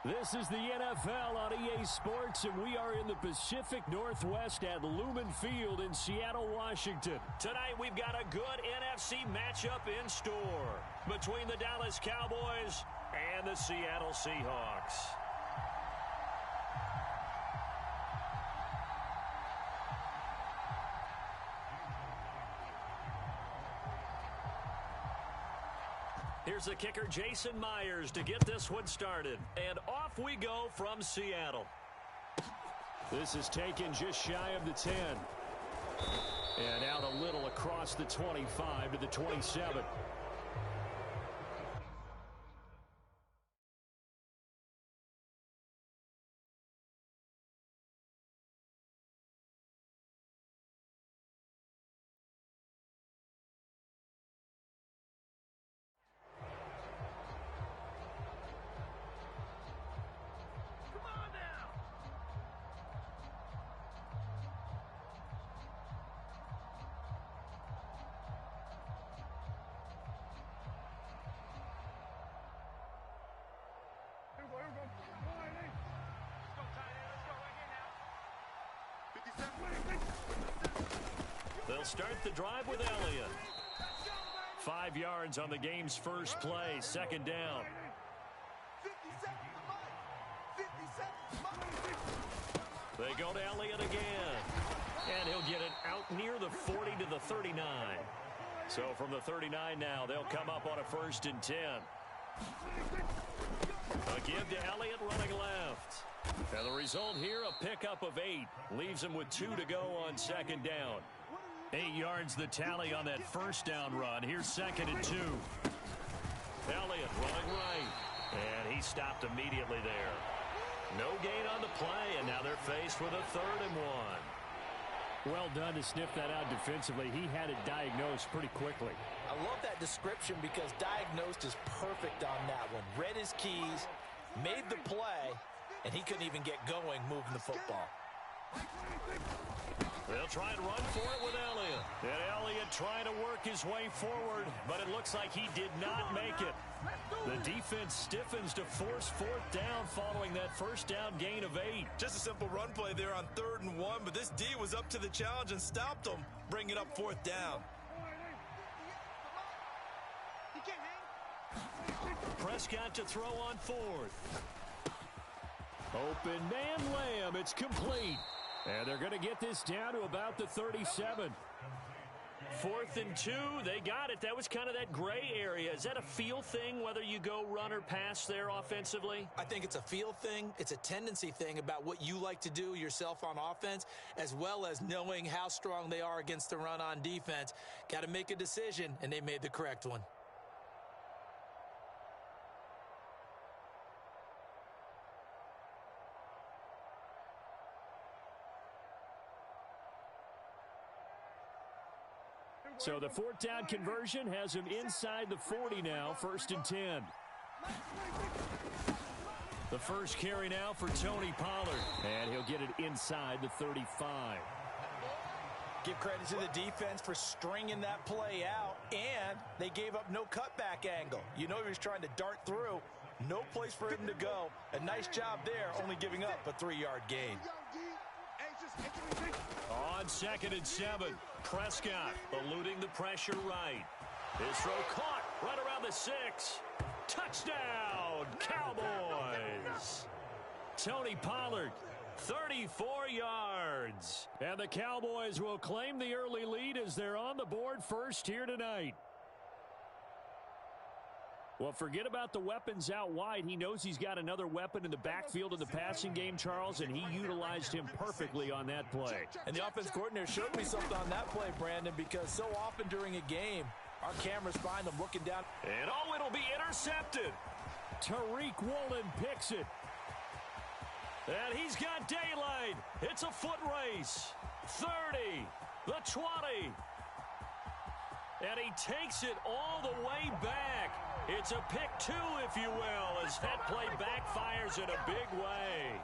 This is the NFL on EA Sports, and we are in the Pacific Northwest at Lumen Field in Seattle, Washington. Tonight, we've got a good NFC matchup in store between the Dallas Cowboys and the Seattle Seahawks. Here's the kicker, Jason Myers, to get this one started. And off we go from Seattle. This is taken just shy of the 10. And out a little across the 25 to the 27. They'll start the drive with Elliott. 5 yards on the game's first play, second down. They go to Elliott again. And he'll get it out near the 40 to the 39. So from the 39 now, they'll come up on a 1st and 10. A give to Elliott running left. And the result here, a pickup of 8. Leaves him with 2 to go on second down. 8 yards the tally on that first down run. Here's 2nd and 2. Elliott running right. And he stopped immediately there. No gain on the play, and now they're faced with a 3rd and 1. Well done to sniff that out defensively. He had it diagnosed pretty quickly. I love that description because diagnosed is perfect on that one. Read his keys, made the play, and he couldn't even get going moving the football. They'll try and run for it with Elliott. And Elliott trying to work his way forward, but it looks like he did not make it. The defense stiffens to force 4th down following that first down gain of 8. Just a simple run play there on 3rd and 1, but this D was up to the challenge and stopped them, bringing up 4th down. Prescott to throw on 4th. Open man Lamb, it's complete. And they're going to get this down to about the 37. 4th and 2, they got it. That was kind of that gray area. Is that a feel thing, whether you go run or pass there offensively? I think it's a feel thing. It's a tendency thing about what you like to do yourself on offense, as well as knowing how strong they are against the run on defense. Got to make a decision, and they made the correct one. So the 4th down conversion has him inside the 40 now, 1st and 10. The first carry now for Tony Pollard. And he'll get it inside the 35. Give credit to the defense for stringing that play out, and they gave up no cutback angle. You know he was trying to dart through. No place for him to go. A nice job there, only giving up a 3-yard gain. On 2nd and 7, Prescott eluding the pressure right. His throw caught right around the 6. Touchdown, Cowboys. Tony Pollard, 34 yards. And the Cowboys will claim the early lead as they're on the board first here tonight. Well, forget about the weapons out wide. He knows he's got another weapon in the backfield of the passing game, Charles, and he utilized him perfectly on that play. And the offense coordinator showed me something on that play, Brandon, because so often during a game, our cameras find them looking down. And oh, it'll be intercepted. Tariq Woolen picks it. And he's got daylight. It's a foot race. 30, the 20. And he takes it all the way back. It's a pick 2, if you will, as that play backfires in a big way.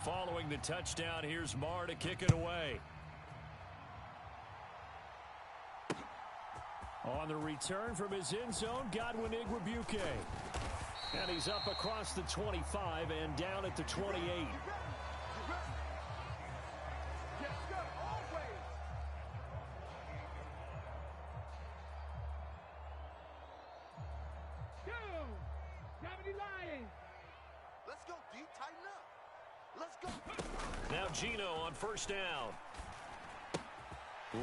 Following the touchdown, here's Marr to kick it away. On the return from his end zone, Godwin Igwebuike. And he's up across the 25 and down at the 28. Let's go, D. Tighten up. Let's go. Now Gino on first down.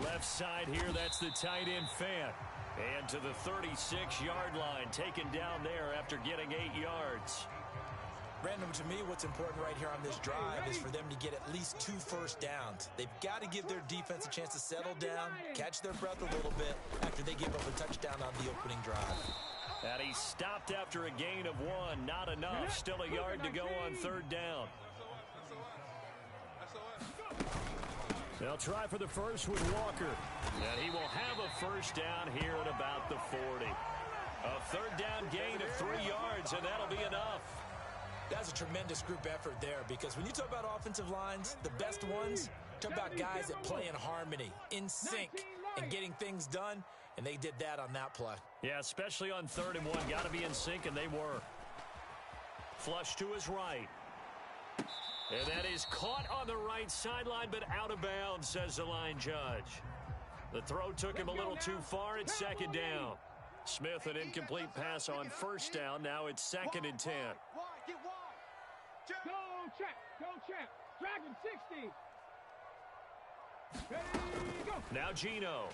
Left side here, that's the tight end Fant. And to the 36-yard line, taken down there after getting 8 yards. Random, to me, what's important right here on this drive is for them to get at least 2 first downs. They've got to give their defense a chance to settle down, catch their breath a little bit after they give up a touchdown on the opening drive. And he stopped after a gain of 1. Not enough. Still a yard to go on third down. They'll try for the first with Walker. And he will have a first down here at about the 40. A third down gain of 3 yards, and that'll be enough. That's a tremendous group effort there, because when you talk about offensive lines, the best ones, talk about guys that play in harmony, in sync, and getting things done, and they did that on that play. Yeah, especially on 3rd and 1. Got to be in sync, and they were. Flush to his right. And that is caught on the right sideline, but out of bounds, says the line judge. The throw took him a little too far. It's 2nd down. Smith, an incomplete pass on 1st down. Now it's 2nd and 10. Go, check. Go, check. Dragon 60. Ready, go. Now Gino.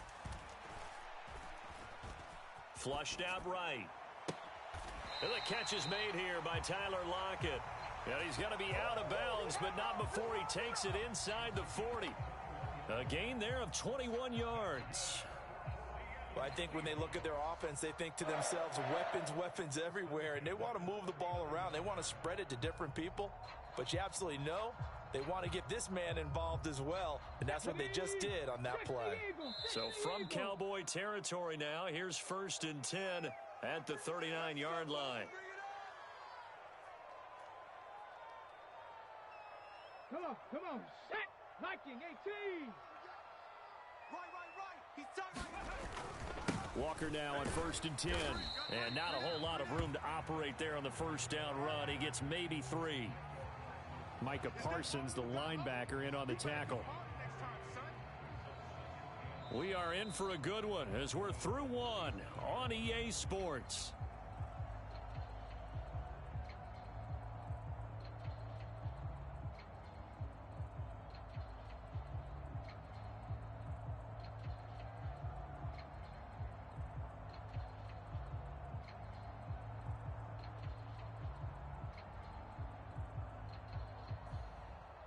Flushed out right. And the catch is made here by Tyler Lockett. And he's going to be out of bounds, but not before he takes it inside the 40. A gain there of 21 yards. Well, I think when they look at their offense, they think to themselves, weapons everywhere, and they want to move the ball around. They want to spread it to different people, but you absolutely know they want to get this man involved as well, and that's what they just did on that play. So from Cowboy territory now, here's 1st and 10 at the 39-yard line. Come on, set. Viking 18. Right. He's tight. Walker now on 1st and 10. And not a whole lot of room to operate there on the first down run. He gets maybe 3. Micah Parsons, the linebacker, in on the tackle. We are in for a good one as we're through 1 on EA Sports.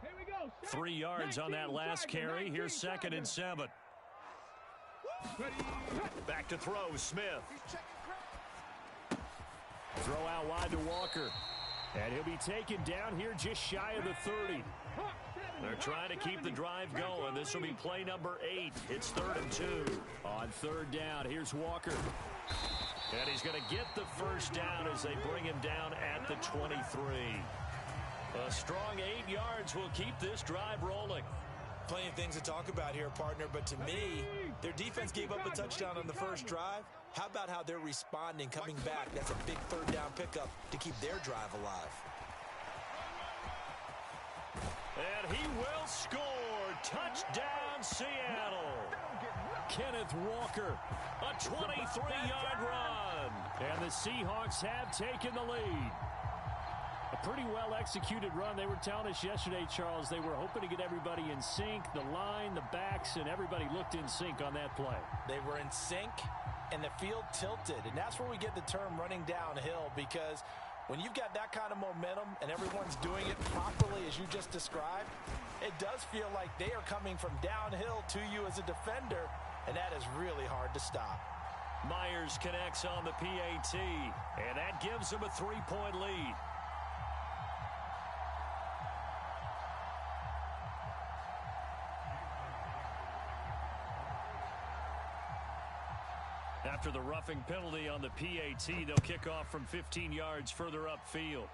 Here we go. 3 yards on that last carry. Here's 2nd and 7. Back to throw, Smith. Throw out wide to Walker. And he'll be taken down here just shy of the 30. They're trying to keep the drive going. This will be play number 8. It's 3rd and 2. On 3rd down, here's Walker. And he's going to get the first down as they bring him down at the 23. A strong 8 yards will keep this drive rolling. Plenty of things to talk about here, partner, but to me, their defense gave up a touchdown on the first drive. How about how they're responding, coming back? That's a big 3rd down pickup to keep their drive alive. And he will score. Touchdown, Seattle. Kenneth Walker, a 23-yard run. And the Seahawks have taken the lead. A pretty well-executed run. They were telling us yesterday, Charles, they were hoping to get everybody in sync, the line, the backs, and everybody looked in sync on that play. They were in sync, and the field tilted. And that's where we get the term running downhill, because when you've got that kind of momentum and everyone's doing it properly as you just described, it does feel like they are coming from downhill to you as a defender, and that is really hard to stop. Myers connects on the PAT, and that gives them a 3-point lead. After the roughing penalty on the PAT, they'll kick off from 15 yards further upfield.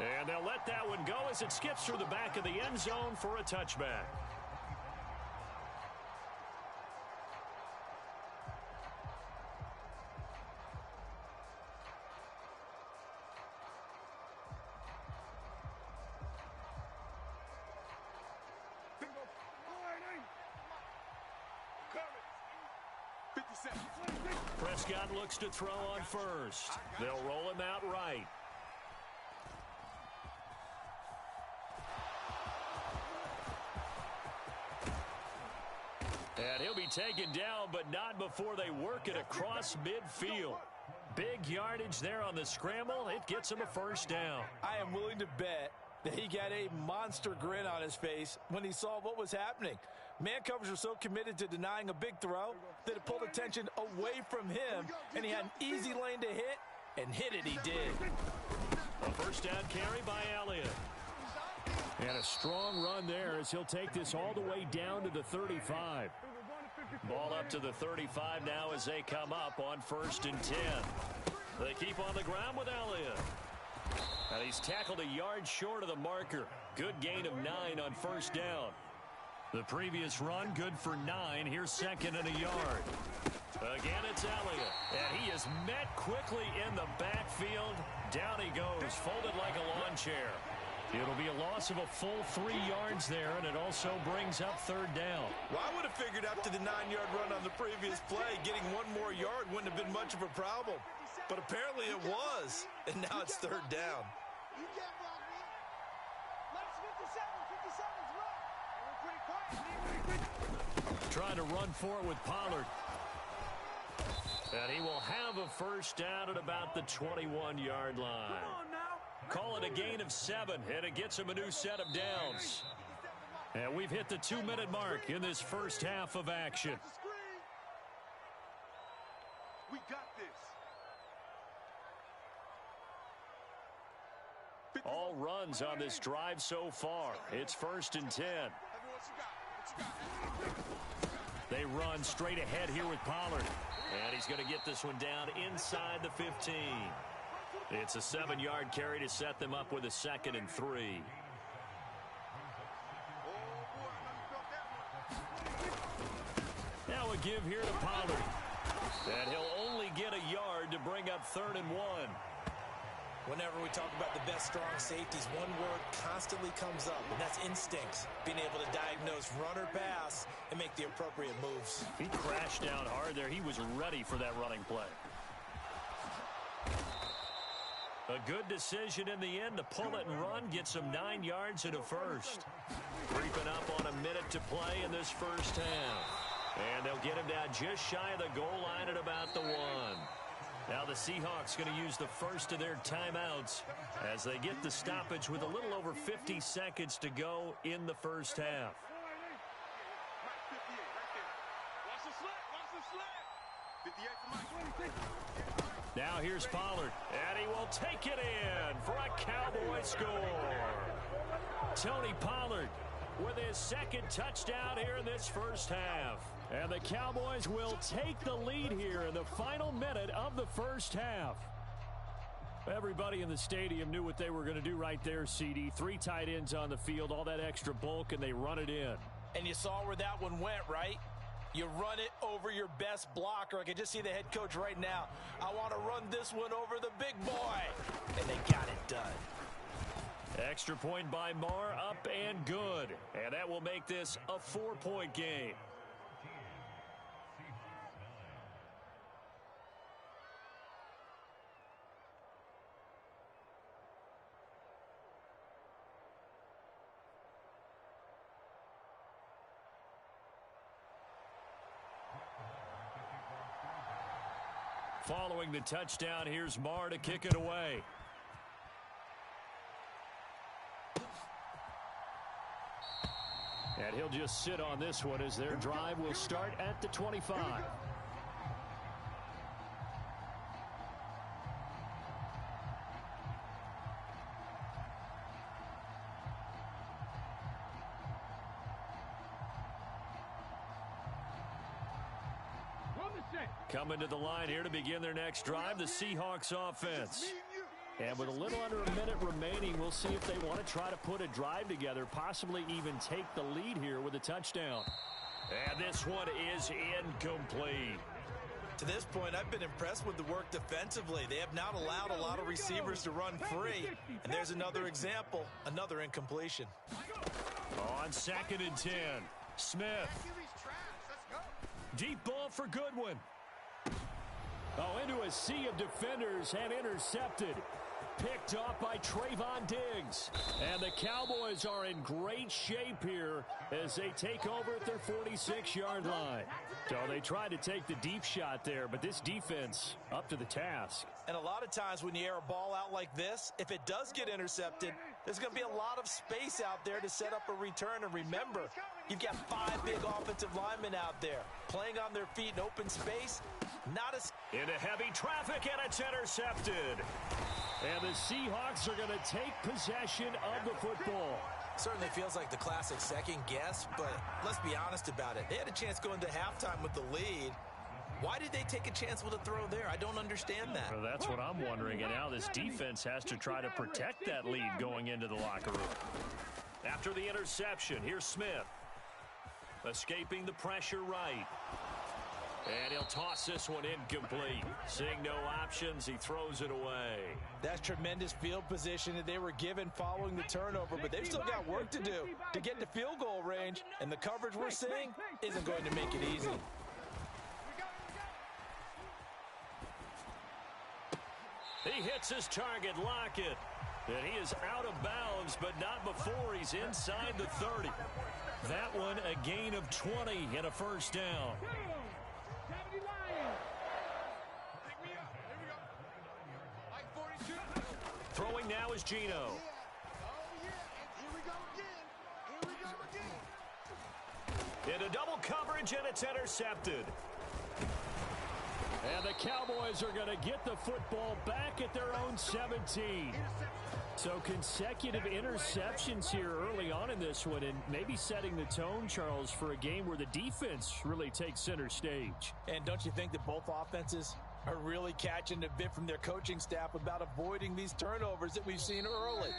And they'll let that one go as it skips through the back of the end zone for a touchback. Prescott looks to throw on first. They'll roll him out right. And he'll be taken down, but not before they work it across midfield. Big yardage there on the scramble. It gets him a first down. I am willing to bet that he got a monster grin on his face when he saw what was happening. Man coverage was so committed to denying a big throw that it pulled attention away from him, and he had an easy lane to hit, and hit it he did. A first down carry by Elliott. And a strong run there as he'll take this all the way down to the 35. Ball up to the 35 now as they come up on 1st and 10. They keep on the ground with Elliott. And he's tackled a yard short of the marker. Good gain of 9 on 1st down. The previous run, good for 9. Here's 2nd and a yard. Again, it's Elliott. And he is met quickly in the backfield. Down he goes, folded like a lawn chair. It'll be a loss of a full 3 yards there, and it also brings up 3rd down. Well, I would have figured after the 9-yard run on the previous play, getting 1 more yard wouldn't have been much of a problem. But apparently it was, and now it's 3rd down. You can't block me. Let's 57's right. We're pretty quiet. Trying to run for it with Pollard. And he will have a first down at about the 21-yard line. Call it a gain of 7, and it gets him a new set of downs. And we've hit the 2-minute mark in this first half of action. We got this. All runs on this drive so far. It's 1st and 10. They run straight ahead here with Pollard. And he's going to get this one down inside the 15. It's a 7-yard carry to set them up with a 2nd and 3. Now a give here to Pollard. And he'll only get a yard to bring up 3rd and 1. Whenever we talk about the best strong safeties, one word constantly comes up, and that's instincts. Being able to diagnose run or pass and make the appropriate moves. He crashed down hard there. He was ready for that running play. A good decision in the end to pull it and run. Gets him 9 yards and a first. Creeping up on a minute to play in this first half. And they'll get him down just shy of the goal line at about the 1. Now the Seahawks going to use the first of their timeouts as they get the stoppage with a little over 50 seconds to go in the first half. Now here's Pollard, and he will take it in for a Cowboy score. Tony Pollard with his 2nd touchdown here in this first half. And the Cowboys will take the lead here in the final minute of the first half. Everybody in the stadium knew what they were going to do right there, CD. 3 tight ends on the field, all that extra bulk, and they run it in. And you saw where that one went, right? You run it over your best blocker. I can just see the head coach right now. I want to run this one over the big boy. And they got it done. Extra point by Marr, up and good. And that will make this a 4-point game. Following the touchdown, here's Marr to kick it away. And he'll just sit on this one as their drive will start at the 25. Coming to the line here to begin their next drive, the Seahawks offense. And with a little under a minute remaining, we'll see if they want to try to put a drive together, possibly even take the lead here with a touchdown. And this one is incomplete. To this point, I've been impressed with the work defensively. They have not allowed a lot of receivers to run free. And there's another example, another incompletion. On 2nd and 10, Smith. Deep ball for Goodwin. Oh, into a sea of defenders and intercepted. Picked off by Trayvon Diggs. And the Cowboys are in great shape here as they take over at their 46-yard line. So they tried to take the deep shot there, but this defense up to the task. And a lot of times when you air a ball out like this, if it does get intercepted, there's going to be a lot of space out there to set up a return. And remember, you've got 5 big offensive linemen out there playing on their feet in open space. Not as into heavy traffic, and it's intercepted. And the Seahawks are going to take possession of the football. Certainly feels like the classic second guess, but let's be honest about it. They had a chance going to halftime with the lead. Why did they take a chance with a throw there? I don't understand that. Well, that's what I'm wondering, and now this defense has to try to protect that lead going into the locker room. After the interception, here's Smith. Escaping the pressure right. And he'll toss this one incomplete. Seeing no options, he throws it away. That's tremendous field position that they were given following the turnover, but they've still got work to do to get to field goal range, and the coverage we're seeing isn't going to make it easy. He hits his target, Lockett. And he is out of bounds, but not before he's inside the 30. That one a gain of 20 and a first down. Throwing now is Geno. Into double coverage, and it's intercepted. And the Cowboys are going to get the football back at their own 17. So consecutive interceptions here early on in this one, and maybe setting the tone, Charles, for a game where the defense really takes center stage. And don't you think that both offenses are really catching a bit from their coaching staff about avoiding these turnovers that we've seen early?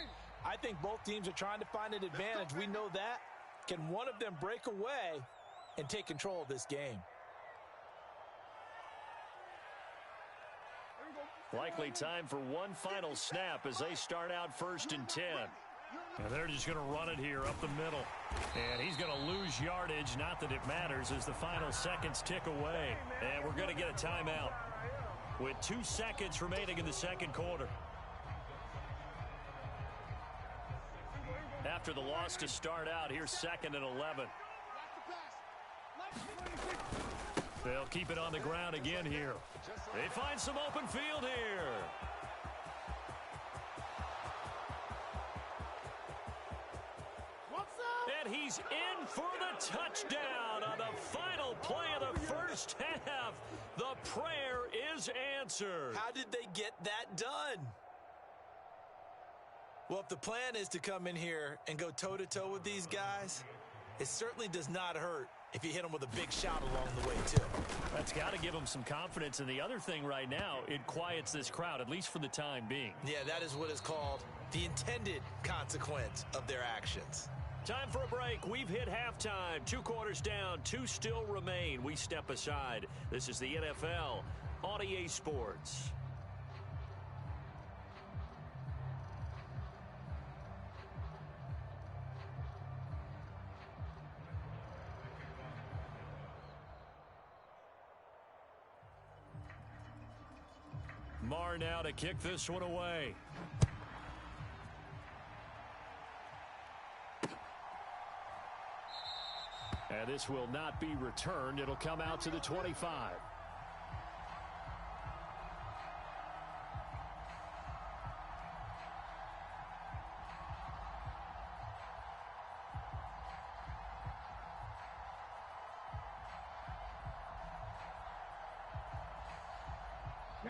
I think both teams are trying to find an advantage. We know that. Can one of them break away and take control of this game? Likely time for one final snap as they start out 1st and 10. And they're just going to run it here up the middle. And he's going to lose yardage. Not that it matters as the final seconds tick away. And we're going to get a timeout with 2 seconds remaining in the second quarter. After the loss to start out, here's 2nd and 11. They'll keep it on the ground again here. They find some open field here. And he's in for the touchdown on the final play of the first half. The prayer is answered. How did they get that done? Well, if the plan is to come in here and go toe-to-toe with these guys, it certainly does not hurt if you hit them with a big shot along the way, too. That's got to give them some confidence. And the other thing right now, it quiets this crowd, at least for the time being. Yeah, that is what is called the intended consequence of their actions. Time for a break. We've hit halftime. 2 quarters down. 2 still remain. We step aside. This is the NFL on EA Sports. Marr now to kick this one away. And this will not be returned. It'll come out to the 25.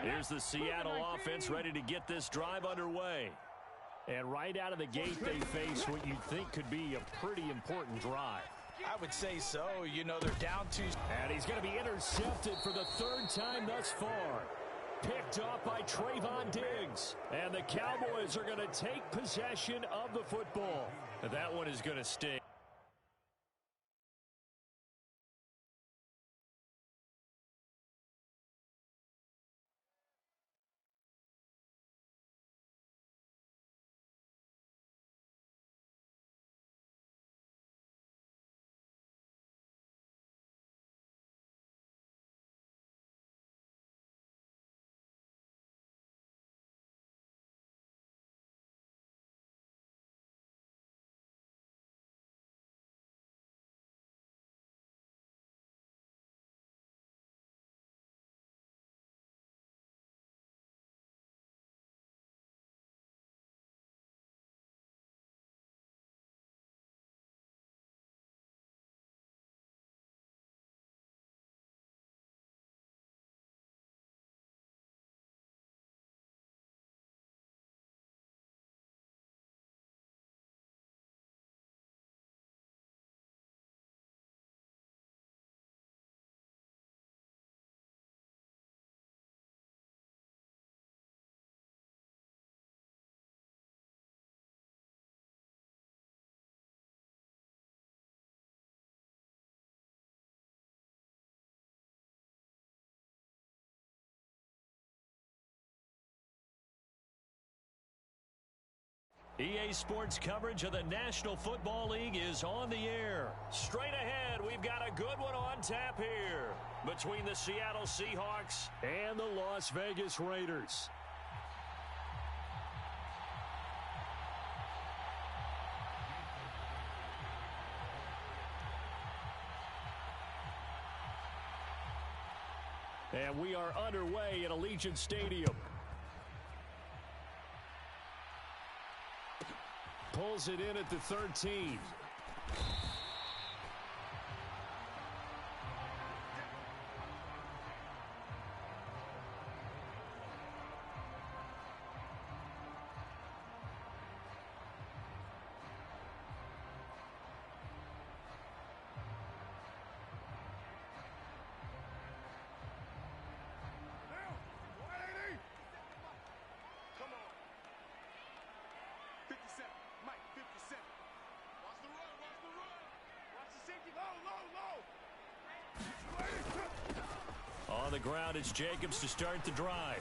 Here's the Seattle offense ready to get this drive underway. And right out of the gate, they face what you'd think could be a pretty important drive. I would say so. You know, they're down 2. And he's going to be intercepted for the 3rd time thus far. picked off by Trayvon Diggs. And the Cowboys are going to take possession of the football. That one is going to sting. EA Sports coverage of the National Football League is on the air. Straight ahead, we've got a good one on tap here between the Seattle Seahawks and the Las Vegas Raiders. And we are underway at Allegiant Stadium. Pulls it in at the 13. On the ground, it's Jacobs to start the drive.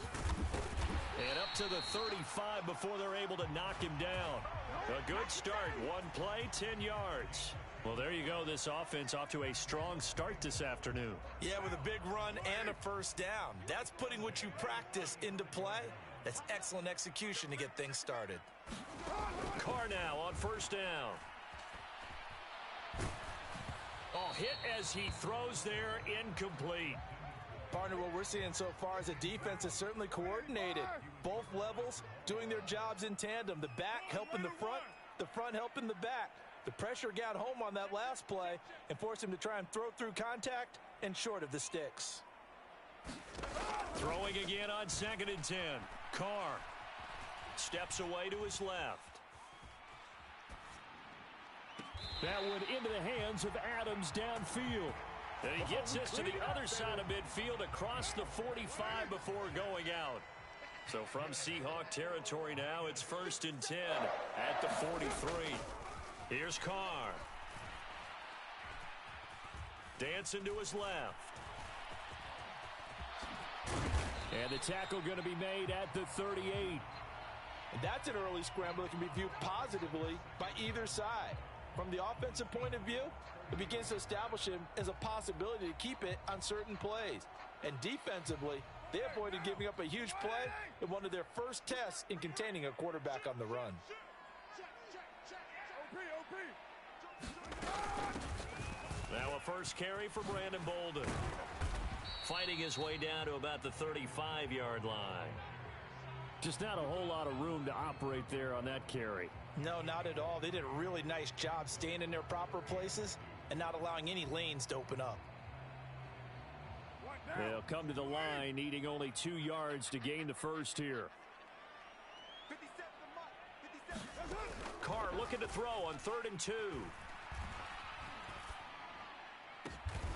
And up to the 35 before they're able to knock him down. A good start. One play, 10 yards. Well, there you go. This offense off to a strong start this afternoon. Yeah, with a big run and a first down. That's putting what you practice into play. That's excellent execution to get things started. Carr now on first down. Oh, hit as he throws there, incomplete. Partner, what we're seeing so far is a defense that's certainly coordinated. Both levels doing their jobs in tandem. The back helping the front helping the back. The pressure got home on that last play and forced him to try and throw through contact and short of the sticks. Throwing again on 2nd and 10. Carr steps away to his left. That one into the hands of Adams downfield. And he gets this to the other side of midfield across the 45 before going out. So from Seahawk territory now, it's 1st and 10 at the 43. Here's Carr. Dancing to his left. And the tackle going to be made at the 38. And that's an early scramble that can be viewed positively by either side. From the offensive point of view, it begins to establish him as a possibility to keep it on certain plays. And defensively, they avoided giving up a huge play in one of their first tests in containing a quarterback on the run. Now a first carry for Brandon Bolden. Fighting his way down to about the 35-yard line. Just not a whole lot of room to operate there on that carry. No, not at all. They did a really nice job staying in their proper places and not allowing any lanes to open up. They'll come to the line, needing only 2 yards to gain the first here. Carr looking to throw on 3rd and 2.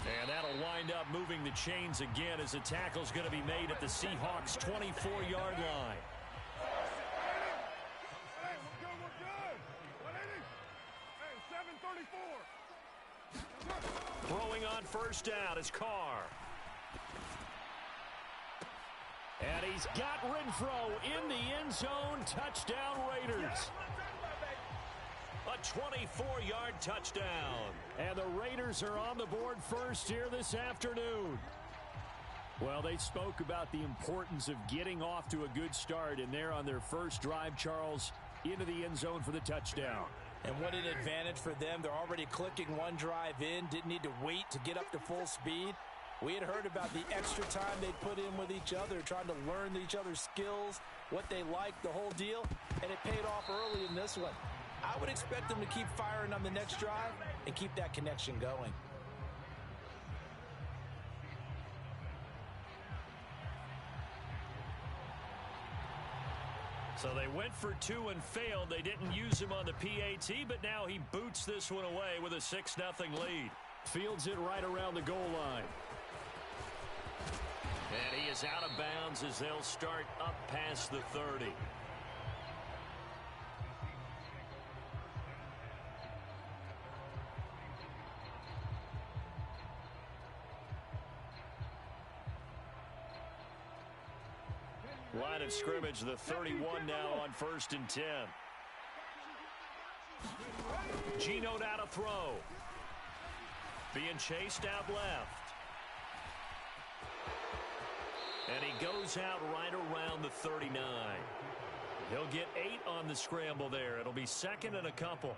And that'll wind up moving the chains again as the tackle's going to be made at the Seahawks' 24-yard line. Throwing on first down is Carr. And he's got Renfro in the end zone. Touchdown, Raiders. A 24-yard touchdown. And the Raiders are on the board first here this afternoon. Well, they spoke about the importance of getting off to a good start, and they're on their first drive, Charles, into the end zone for the touchdown. And what an advantage for them. They're already clicking one drive in, didn't need to wait to get up to full speed. We had heard about the extra time they put in with each other, trying to learn each other's skills, what they like, the whole deal, and it paid off early in this one. I would expect them to keep firing on the next drive and keep that connection going. So they went for two and failed. They didn't use him on the PAT, but now he boots this one away with a 6-0 lead. Fields it right around the goal line. And he is out of bounds as they'll start up past the 30. Line of scrimmage, the 31 now on 1st and 10. Geno out to throw. Being chased out left. And he goes out right around the 39. He'll get 8 on the scramble there. It'll be second and a couple.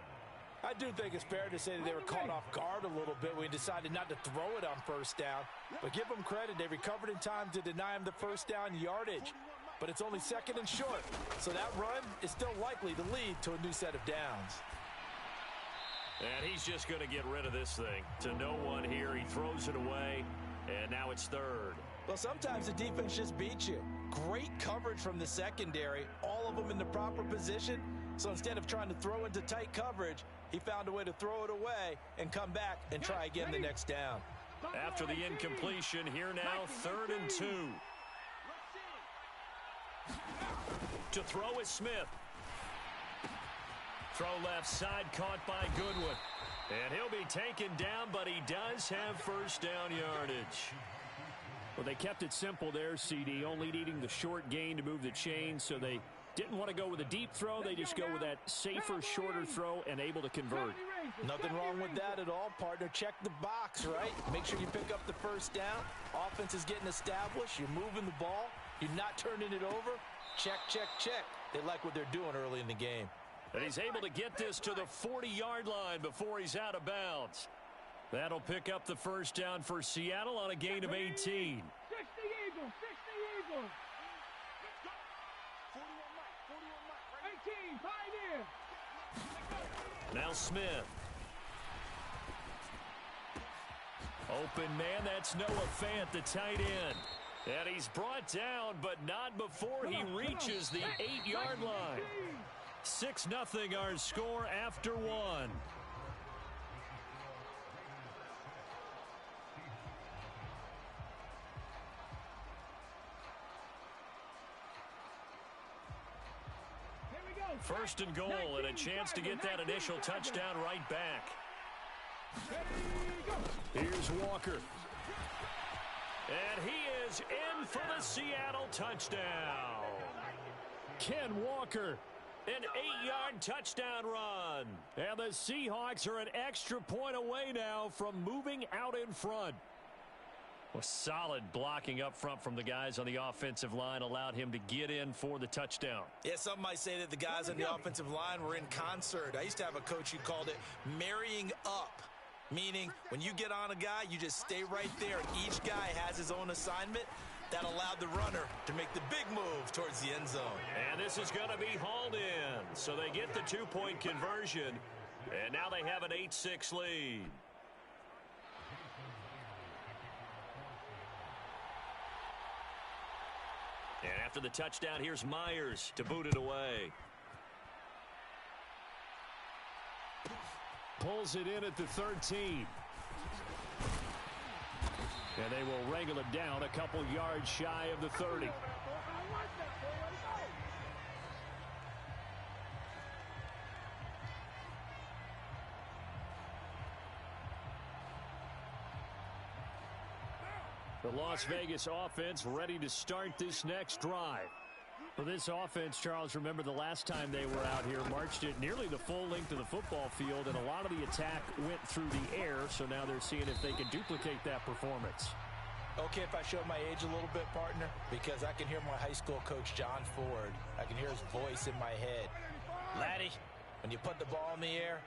I do think it's fair to say that they were caught off guard a little bit when he decided not to throw it on first down. But give them credit. They recovered in time to deny him the first down yardage. But it's only second and short. So that run is still likely to lead to a new set of downs. And he's just going to get rid of this thing. To no one here. He throws it away. And now it's third. Well, sometimes the defense just beats you. Great coverage from the secondary. All of them in the proper position. So instead of trying to throw into tight coverage, he found a way to throw it away and come back and try again the next down. After the incompletion, here now, 3rd and 2. To throw is Smith. Throw left side, caught by Goodwin. And he'll be taken down, but he does have first down yardage. Well, they kept it simple there, CD, only needing the short gain to move the chains, so they didn't want to go with a deep throw. They just go with that safer, shorter throw and able to convert. Nothing wrong with that at all, partner. Check the box, right? Make sure you pick up the first down. Offense is getting established. You're moving the ball. You're not turning it over. Check, check, check. They like what they're doing early in the game. And he's able to get this to the 40-yard line before he's out of bounds. That'll pick up the first down for Seattle on a gain of 18. 60 Eagles, 60 Eagles. 18, Pioneer. Now Smith. Open man, that's Noah Fant, the tight end. And he's brought down, but not before he reaches the 8-yard line. 6-0 our score after one. First and goal, and a chance to get that initial touchdown right back. Here's Walker. And he is in for the Seattle touchdown. Ken Walker, an 8-yard touchdown run. And the Seahawks are an extra point away now from moving out in front. Well, solid blocking up front from the guys on the offensive line allowed him to get in for the touchdown. Yeah, some might say that the guys on the offensive line were in concert. I used to have a coach who called it marrying up, meaning when you get on a guy, you just stay right there. Each guy has his own assignment. That allowed the runner to make the big move towards the end zone. And this is going to be hauled in. So they get the 2-point conversion, and now they have an 8-6 lead. And after the touchdown, here's Myers to boot it away. Pulls it in at the 13. And they will wrangle it down a couple yards shy of the 30. The Las Vegas offense ready to start this next drive. For this offense, Charles, remember the last time they were out here, marched it nearly the full length of the football field, and a lot of the attack went through the air, so now they're seeing if they can duplicate that performance. Okay, if I show my age a little bit, partner, because I can hear my high school coach, John Ford. I can hear his voice in my head. Laddie, when you put the ball in the air,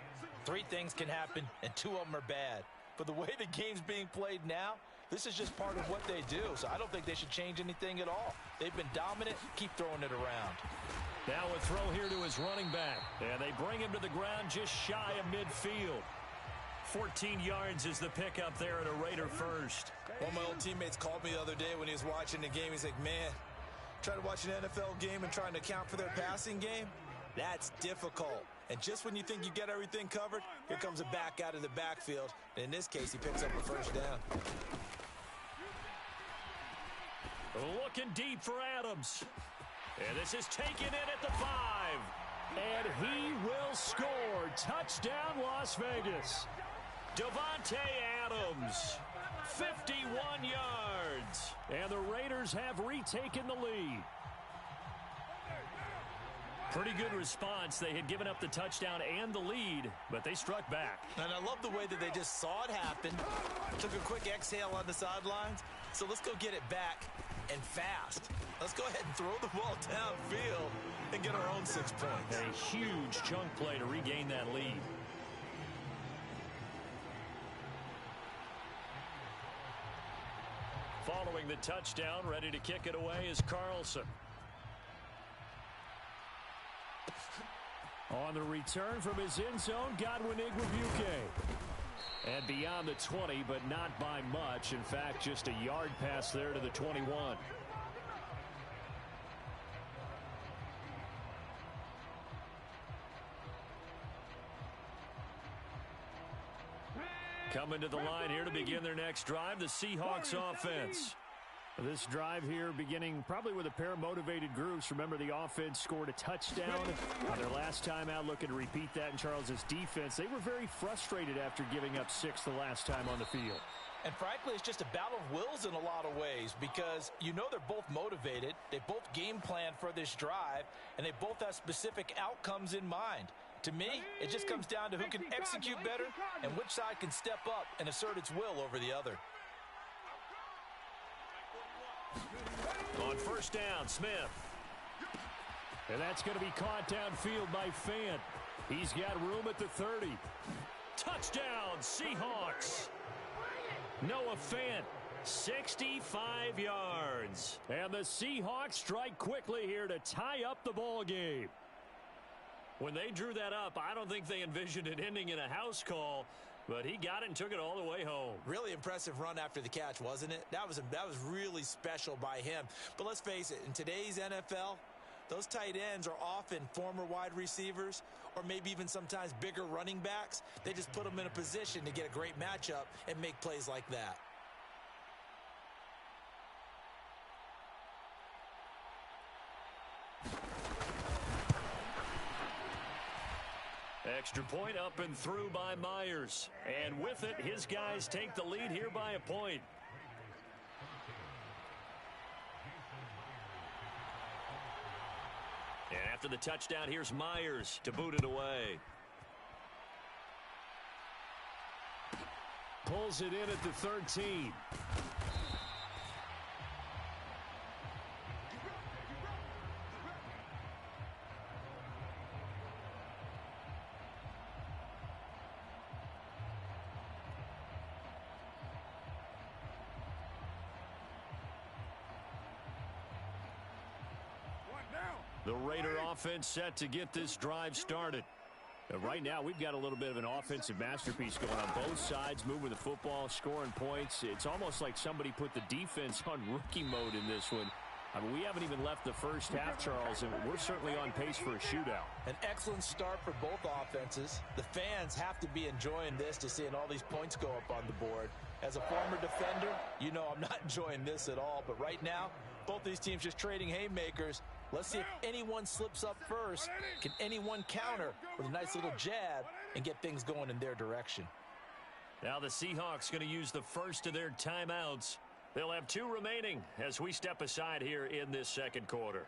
3 things can happen, and 2 of them are bad. But the way the game's being played now, this is just part of what they do, so I don't think they should change anything at all. They've been dominant. Keep throwing it around. Now a throw here to his running back. And they bring him to the ground just shy of midfield. 14 yards is the pickup there at a Raider first. One of my old teammates called me the other day when he was watching the game. He's like, man, trying to watch an NFL game and trying to account for their passing game? That's difficult. And just when you think you get everything covered, here comes a back out of the backfield. And in this case, he picks up a first down. Looking deep for Adams. And this is taken in at the 5. And he will score. Touchdown, Las Vegas. Davante Adams, 51 yards. And the Raiders have retaken the lead. Pretty good response. They had given up the touchdown and the lead, but they struck back. And I love the way that they just saw it happen, took a quick exhale on the sidelines. So let's go get it back and fast. Let's go ahead and throw the ball downfield and get our own 6 points. A huge chunk play to regain that lead. Following the touchdown, ready to kick it away is Carlson. On the return from his end zone, Godwin Igwebuike. And beyond the 20, but not by much. In fact, just a yard pass there to the 21. Coming to the line here to begin their next drive, the Seahawks offense. This drive here beginning probably with a pair of motivated groups. Remember, the offense scored a touchdown on their last time out, looking to repeat that in Charles's defense. They were very frustrated after giving up 6 the last time on the field. And frankly, it's just a battle of wills in a lot of ways because you know they're both motivated. They both game plan for this drive, and they both have specific outcomes in mind. To me, it just comes down to who can execute better and which side can step up and assert its will over the other. On first down, Smith. And that's going to be caught downfield by Fant. He's got room at the 30. Touchdown, Seahawks. Noah Fant, 65 yards. And the Seahawks strike quickly here to tie up the ball game. When they drew that up, I don't think they envisioned it ending in a house call. But he got it and took it all the way home. Really impressive run after the catch, wasn't it? That was really special by him. But let's face it, in today's NFL, those tight ends are often former wide receivers or maybe even sometimes bigger running backs. They just put them in a position to get a great matchup and make plays like that. Extra point up and through by Myers. And with it, his guys take the lead here by a point. And after the touchdown, here's Myers to boot it away. Pulls it in at the 13. The Raider offense set to get this drive started. Right now, we've got a little bit of an offensive masterpiece going on both sides, moving the football, scoring points. It's almost like somebody put the defense on rookie mode in this one. I mean, we haven't even left the first half, Charles, and we're certainly on pace for a shootout. An excellent start for both offenses. The fans have to be enjoying this to seeing all these points go up on the board. As a former defender, you know I'm not enjoying this at all. But right now, both these teams just trading haymakers. Let's see if anyone slips up first. Can anyone counter with a nice little jab and get things going in their direction? Now the Seahawks going to use the first of their timeouts. They'll have 2 remaining as we step aside here in this second quarter.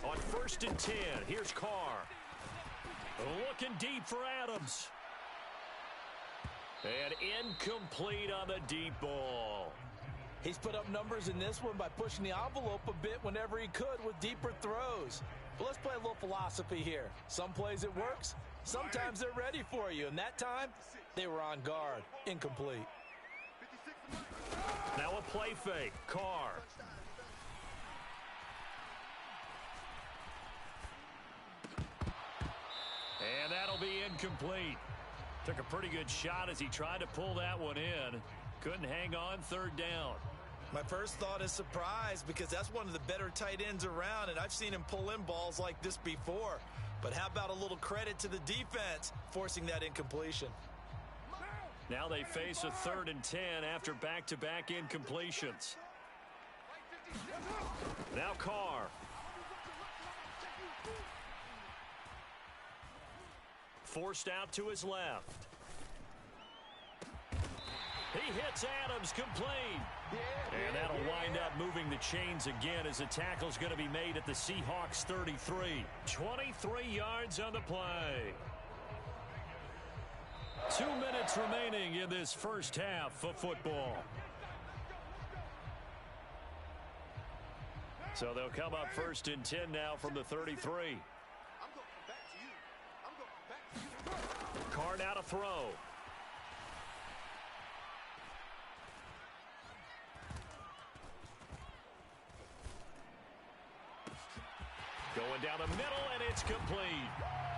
On 1st and 10, here's Carr. Looking deep for Adams. And incomplete on the deep ball. He's put up numbers in this one by pushing the envelope a bit whenever he could with deeper throws. But let's play a little philosophy here. Some plays it works. Sometimes they're ready for you. And that time, they were on guard. Incomplete. Now a play fake. Carr. And that'll be incomplete. Took a pretty good shot as he tried to pull that one in. Couldn't hang on 3rd down. My first thought is surprise because that's one of the better tight ends around, and I've seen him pull in balls like this before. But how about a little credit to the defense forcing that incompletion? Now they face a 3rd and 10 after back-to-back incompletions. Now Carr. Forced out to his left. He hits Adams complete. And that'll wind up moving the chains again as the tackle's going to be made at the Seahawks 33. 23 yards on the play. 2 minutes remaining in this first half of football. So they'll come up 1st and 10 now from the 33. Carr now to throw. Going down the middle, and it's complete.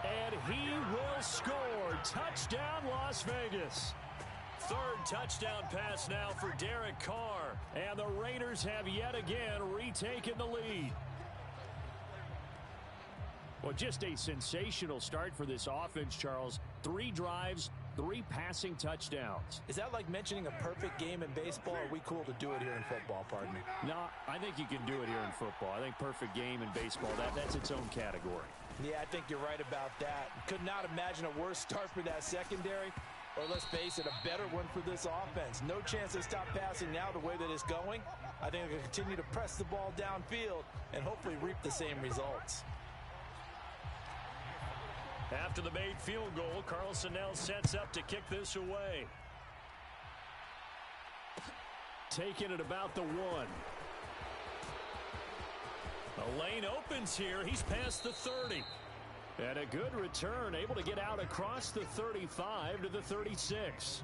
And he will score. Touchdown, Las Vegas. 3rd touchdown pass now for Derek Carr. And the Raiders have yet again retaken the lead. Well, just a sensational start for this offense, Charles. 3 drives, 3 passing touchdowns. Is that like mentioning a perfect game in baseball, or are we cool to do it here in football, partner? No, I think you can do it here in football. I think perfect game in baseball, that's its own category. Yeah, I think you're right about that. Could not imagine a worse start for that secondary, or let's face it, a better one for this offense. No chance to stop passing now the way that it's going. I think they're going to continue to press the ball downfield and hopefully reap the same results. After the made field goal, Carlson now sets up to kick this away. Taking it about the 1. The lane opens here. He's past the 30. And a good return, able to get out across the 35 to the 36.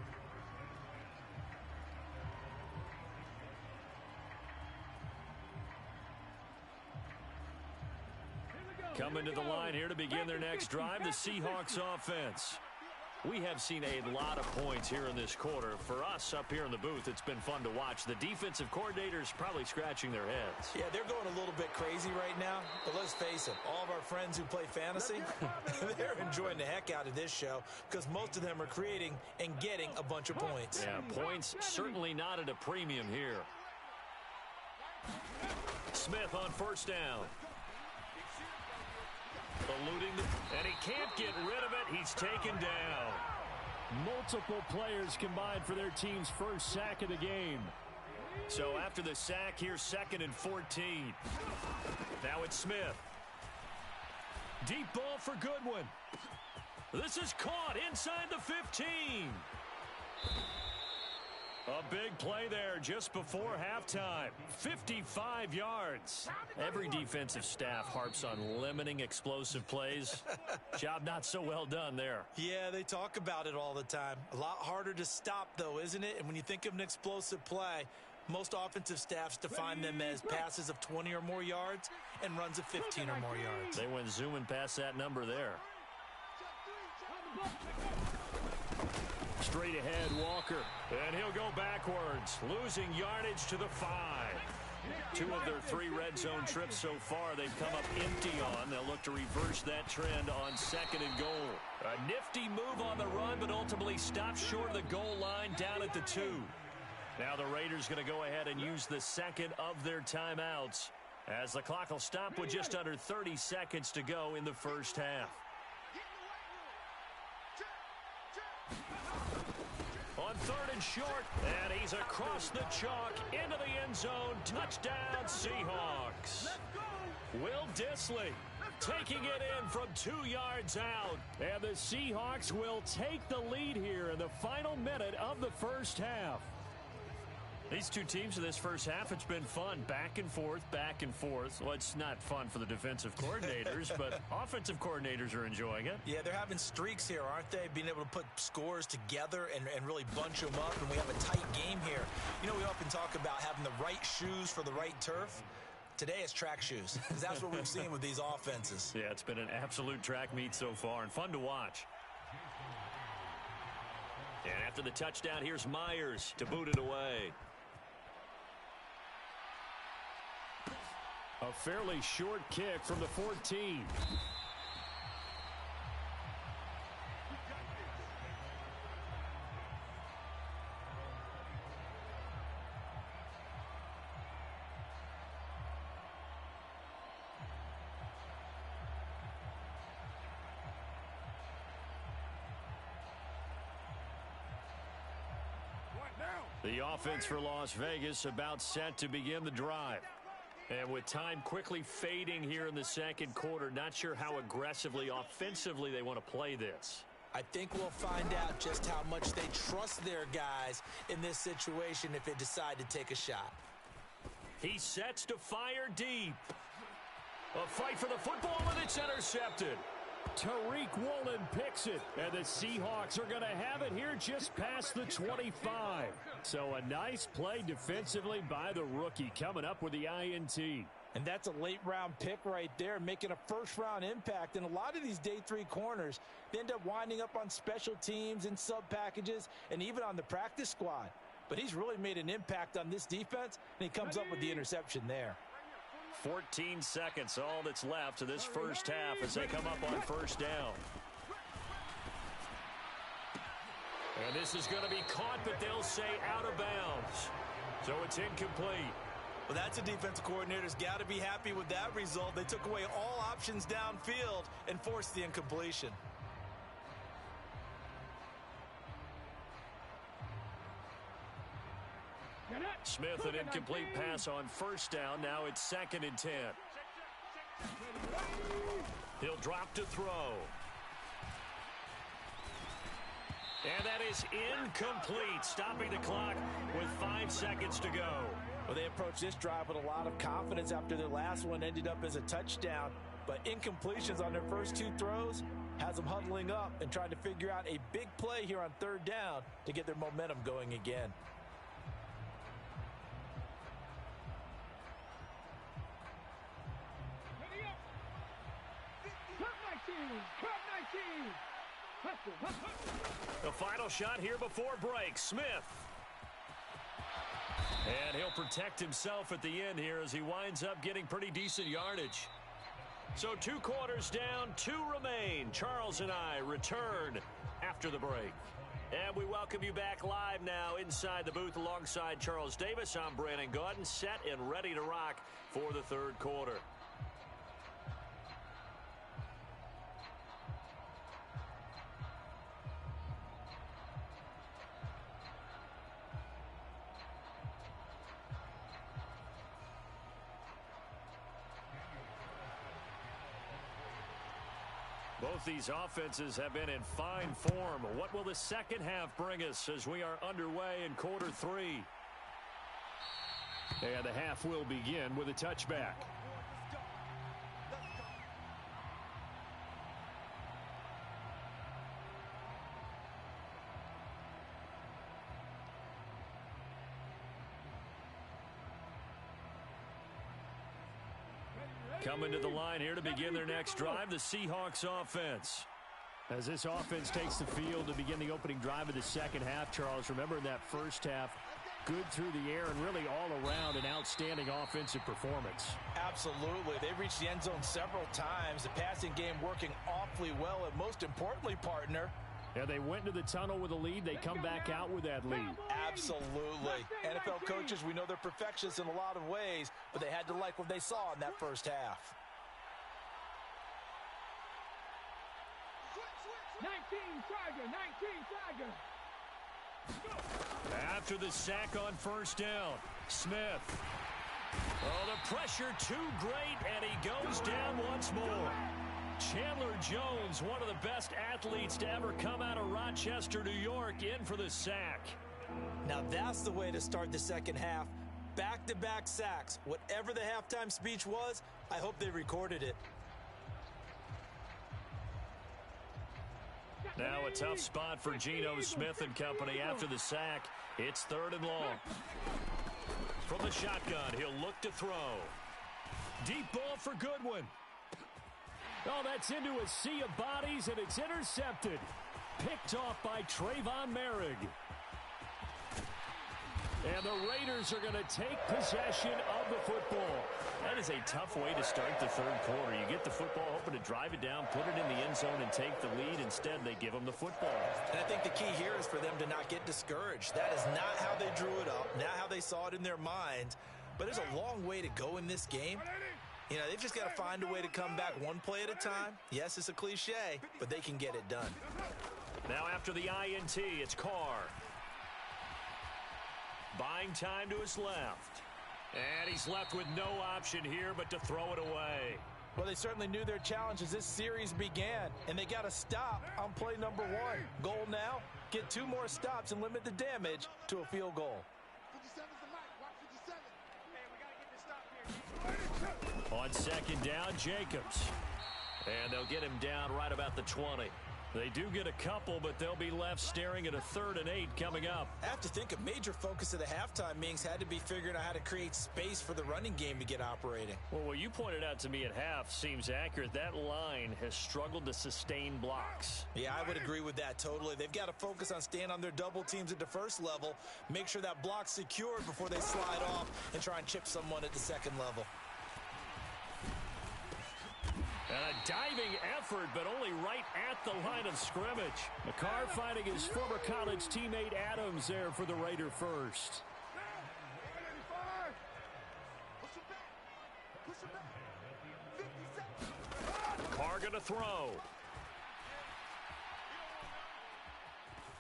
Coming to the line here to begin their next drive, the Seahawks offense. We have seen a lot of points here in this quarter. For us up here in the booth, it's been fun to watch. The defensive coordinators probably scratching their heads. Yeah, they're going a little bit crazy right now. But let's face it, all of our friends who play fantasy, they're enjoying the heck out of this show because most of them are creating and getting a bunch of points. Yeah, points certainly not at a premium here. Smith on 1st down. Eluding, and he can't get rid of it. He's taken down. Multiple players combined for their team's first sack of the game. So after the sack, here's 2nd and 14. Now it's Smith. Deep ball for Goodwin. This is caught inside the 15. A big play there just before halftime. 55 yards. Every defensive staff harps on limiting explosive plays. Job not so well done there. Yeah, they talk about it all the time. A lot harder to stop, though, isn't it? And when you think of an explosive play, most offensive staffs define them as passes of 20 or more yards and runs of 15 or more yards. They went zooming past that number there. Straight ahead, Walker. And he'll go backwards, losing yardage to the 5. 2 of their 3 red zone trips so far they've come up empty on. They'll look to reverse that trend on 2nd and goal. A nifty move on the run, but ultimately stopped short of the goal line down at the 2. Now the Raiders going to go ahead and use the second of their timeouts as the clock will stop with just under 30 seconds to go in the first half. On 3rd and short, and he's across the chalk into the end zone. Touchdown, Seahawks. Will Dissly taking it in from 2 yards out. And the Seahawks will take the lead here in the final minute of the first half. These 2 teams in this first half, it's been fun. Back and forth, back and forth. Well, it's not fun for the defensive coordinators, but offensive coordinators are enjoying it. Yeah, they're having streaks here, aren't they? Being able to put scores together and really bunch them up, and we have a tight game here. You know, we often talk about having the right shoes for the right turf. Today it's track shoes, because that's what we've seen with these offenses. Yeah, it's been an absolute track meet so far, and fun to watch. And after the touchdown, here's Myers to boot it away. A fairly short kick from the 14. The offense for Las Vegas about set to begin the drive. And with time quickly fading here in the second quarter, not sure how aggressively, offensively they want to play this. I think we'll find out just how much they trust their guys in this situation if they decide to take a shot. He sets to fire deep. A fight for the football, and it's intercepted. Tariq Woolen picks it, and the Seahawks are going to have it here just past the 25. So a nice play defensively by the rookie, coming up with the INT. And that's a late-round pick right there, making a first-round impact. And a lot of these day 3 corners, they end up winding up on special teams and sub-packages and even on the practice squad. But he's really made an impact on this defense, and he comes up with the interception there. 14 seconds, all that's left of this first half as they come up on first down. And this is going to be caught, but they'll say out of bounds. So it's incomplete. Well, that's a defensive coordinator's got to be happy with that result. They took away all options downfield and forced the incompletion. Smith, an incomplete pass on first down. Now it's 2nd and 10. He'll drop to throw. And that is incomplete, stopping the clock with 5 seconds to go. Well, they approached this drive with a lot of confidence after their last one ended up as a touchdown. But incompletions on their first 2 throws has them huddling up and trying to figure out a big play here on 3rd down to get their momentum going again. The final shot here before break. Smith. And he'll protect himself at the end here as he winds up getting pretty decent yardage. So 2 quarters down, 2 remain. Charles and I return after the break. And we welcome you back live now inside the booth alongside Charles Davis. I'm Brandon Gaudin, set and ready to rock for the 3rd quarter. Both these offenses have been in fine form. What will the second half bring us as we are underway in quarter 3? And the half will begin with a touchback. Coming to the line here to begin their next drive, the Seahawks offense. As this offense takes the field to begin the opening drive of the second half, Charles, remember in that first half, Good through the air and really all around an outstanding offensive performance. Absolutely. They've reached the end zone several times. The passing game working awfully well, and most importantly, partner, yeah, they went into the tunnel with a lead. They come back out with that lead. Absolutely. NFL coaches, we know they're perfectionists in a lot of ways, but they had to like what they saw in that first half. 19 Tiger, 19 Tiger. After the sack on first down, Smith. Oh, the pressure too great, and he goes down once more. Chandler Jones, one of the best athletes to ever come out of Rochester, New York, in for the sack. Now that's the way to start the second half. Back-to-back sacks. Whatever the halftime speech was, I hope they recorded it. Now a tough spot for Geno Smith and company after the sack. It's 3rd and long. From the shotgun, he'll look to throw. Deep ball for Goodwin. Oh, that's into a sea of bodies, and it's intercepted. Picked off by Trayvon Merrick. And the Raiders are going to take possession of the football. That is a tough way to start the third quarter. You get the football, hoping to drive it down, put it in the end zone, and take the lead. Instead, they give them the football. And I think the key here is for them to not get discouraged. That is not how they drew it up, not how they saw it in their minds. But there's a long way to go in this game. You know, they've just got to find a way to come back one play at a time. Yes, it's a cliche, but they can get it done. Now after the INT, it's Carr. Buying time to his left. And he's left with no option here but to throw it away. Well, they certainly knew their challenge as this series began, and they got to stop on play number 1. Goal now, get 2 more stops and limit the damage to a field goal. 57's the mic. Watch 57. Hey, we got to get this stop here. On second down, Jacobs. And they'll get him down right about the 20. They do get a couple, but they'll be left staring at a 3rd and 8 coming up. I have to think a major focus of the halftime meetings had to be figuring out how to create space for the running game to get operating. Well, what you pointed out to me at half seems accurate. That line has struggled to sustain blocks. Yeah, I would agree with that totally. They've got to focus on staying on their double teams at the first level, make sure that block's secured before they slide off and try and chip someone at the second level. And a diving effort, but only right at the line of scrimmage. McCarr finding his former college teammate Adams there for the Raider first. Carr gonna throw.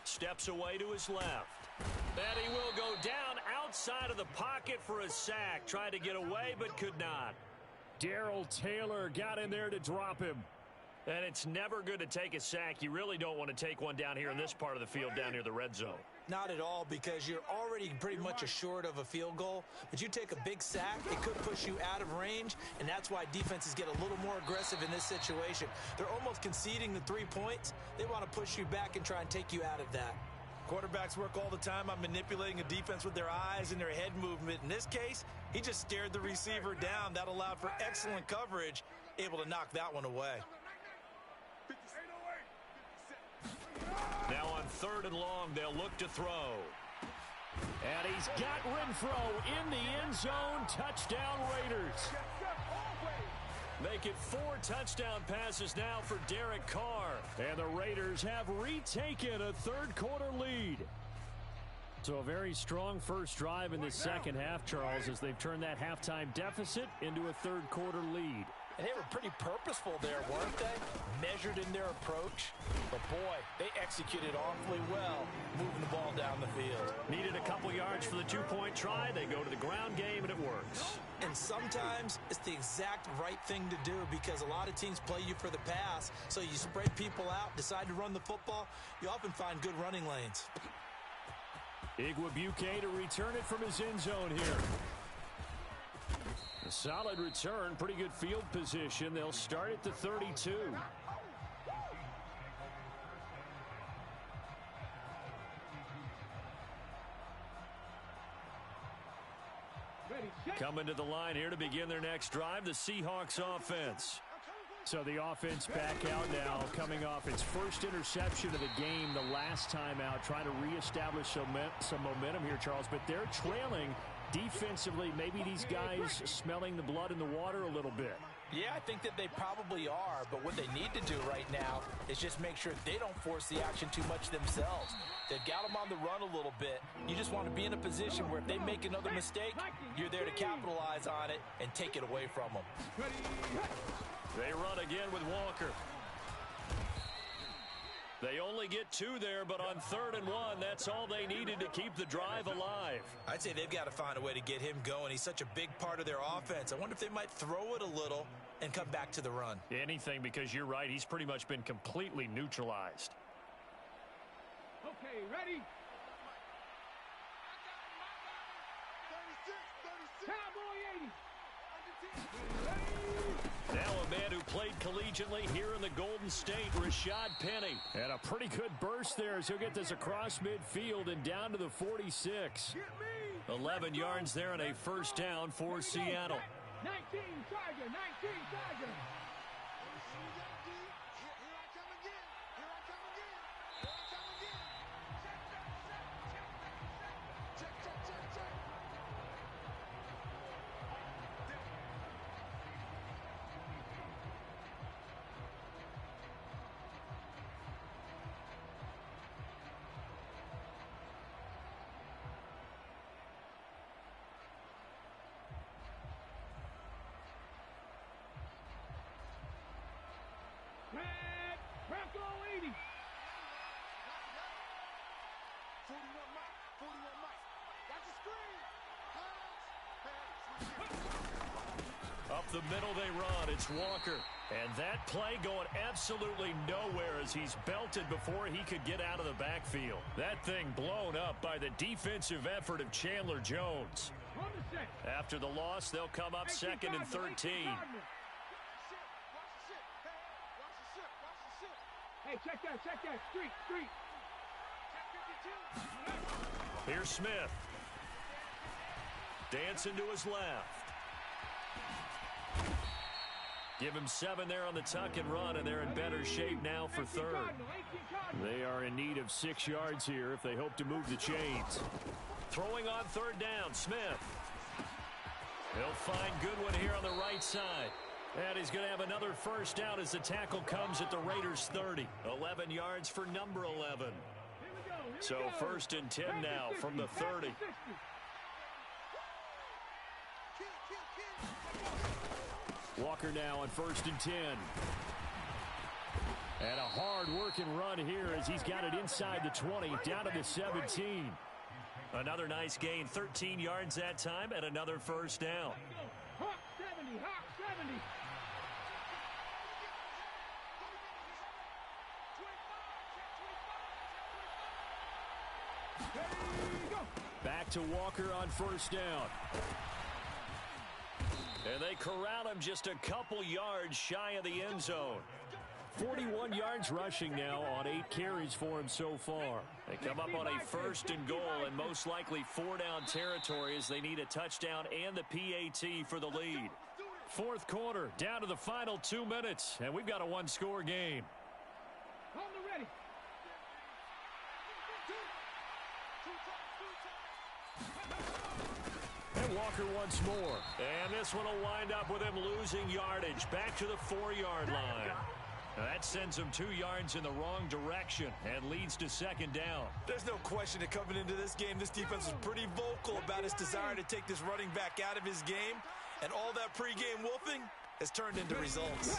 Steps away to his left. And he will go down outside of the pocket for a sack. Tried to get away, but could not. Darrell Taylor got in there to drop him. And it's never good to take a sack. You really don't want to take one down here in this part of the field, down near the red zone. Not at all, because you're already pretty much assured of a field goal. But you take a big sack, it could push you out of range, and that's why defenses get a little more aggressive in this situation. They're almost conceding the 3 points. They want to push you back and try and take you out of that. Quarterbacks work all the time on manipulating a defense with their eyes and their head movement. In this case, he just stared the receiver down. That allowed for excellent coverage, able to knock that one away. Now on 3rd and long, they'll look to throw. And he's got Renfro in the end zone. Touchdown, Raiders. Make it 4 touchdown passes now for Derek Carr. And the Raiders have retaken a third quarter lead. So a very strong first drive in the second half, Charles, as they've turned that halftime deficit into a third quarter lead. And they were pretty purposeful there, weren't they? Measured in their approach. But boy, they executed awfully well, moving the ball down the field. Needed a couple yards for the 2-point try. They go to the ground game, and it works. And sometimes it's the exact right thing to do, because a lot of teams play you for the pass. So you spread people out, decide to run the football. You often find good running lanes. Igwebuike to return it from his end zone here. A solid return, pretty good field position. They'll start at the 32. Coming to the line here to begin their next drive, the Seahawks offense. So the offense back out now, coming off its first interception of the game the last time out, trying to reestablish some momentum here, Charles. But they're trailing defensively. Maybe these guys smelling the blood in the water a little bit. Yeah, I think that they probably are, but what they need to do right now is just make sure they don't force the action too much themselves. They've got them on the run a little bit. You just want to be in a position where if they make another mistake, you're there to capitalize on it and take it away from them. They run again with Walker. They only get 2 there, but on 3rd and 1, that's all they needed to keep the drive alive. I'd say they've got to find a way to get him going. He's such a big part of their offense. I wonder if they might throw it a little and come back to the run. Anything, because you're right. He's pretty much been completely neutralized. Okay, ready? 36. Cowboy 80. Now a man who played collegiately here in the Golden State, Rashad Penny. And a pretty good burst there as he'll get this across midfield and down to the 46. 11 yards there and a first down for Seattle. 19 Tiger, 19 Tiger. Bronco 80. 41 Mike. That's a screen. Up the middle they run. It's Walker. And that play going absolutely nowhere as he's belted before he could get out of the backfield. That thing blown up by the defensive effort of Chandler Jones. After the loss, they'll come up 2nd and 13. Hey, check that. Street. Here's Smith. Dancing to his left. Give him 7 there on the tuck and run, and they're in better shape now for 3rd. They are in need of 6 yards here if they hope to move the chains. Throwing on 3rd down, Smith. He'll find Goodwin here on the right side. And he's going to have another first down as the tackle comes at the Raiders' 30. 11 yards for number 11. So 1st and 10 now from the 30. Walker now on 1st and 10. And a hard-working run here as he's got it inside the 20, down to the 17. Another nice gain, 13 yards that time, and another first down. Hawk 70. Back to Walker on 1st down. And they corral him just a couple yards shy of the end zone. 41 yards rushing now on 8 carries for him so far. They come up on a 1st and goal and most likely 4-down territory as they need a touchdown and the PAT for the lead. 4th quarter, down to the final 2 minutes, and we've got a 1-score game. On the ready. And Walker once more. And this one will wind up with him losing yardage back to the 4-yard line. Now that sends him 2 yards in the wrong direction and leads to 2nd down. There's no question that coming into this game, this defense was pretty vocal about its desire to take this running back out of his game. And all that pregame wolfing has turned into results.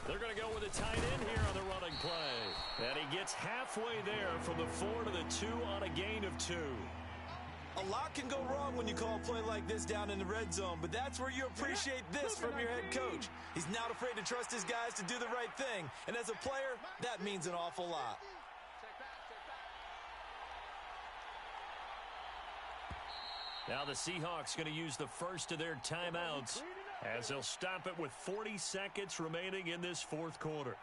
They're going to go with a tight end here on the running play. And he gets halfway there from the 4 to the 2 on a gain of 2. A lot can go wrong when you call a play like this down in the red zone, but that's where you appreciate this from your head coach. He's not afraid to trust his guys to do the right thing, and as a player, that means an awful lot. Now the Seahawks going to use the first of their timeouts as they'll stop it with 40 seconds remaining in this 4th quarter.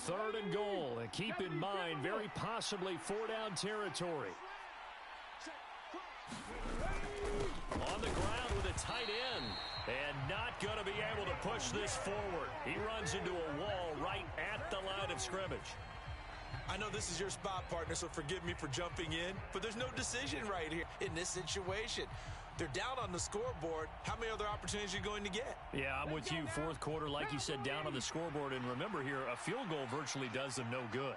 3rd and goal, and keep in mind, very possibly 4-down territory. On the ground with a tight end. And not going to be able to push this forward. He runs into a wall right at the line of scrimmage. I know this is your spot, partner, so forgive me for jumping in, but there's no decision right here in this situation. They're down on the scoreboard. How many other opportunities are you going to get? Yeah, I'm with you. Fourth quarter, like you said, down on the scoreboard. And remember here, a field goal virtually does them no good.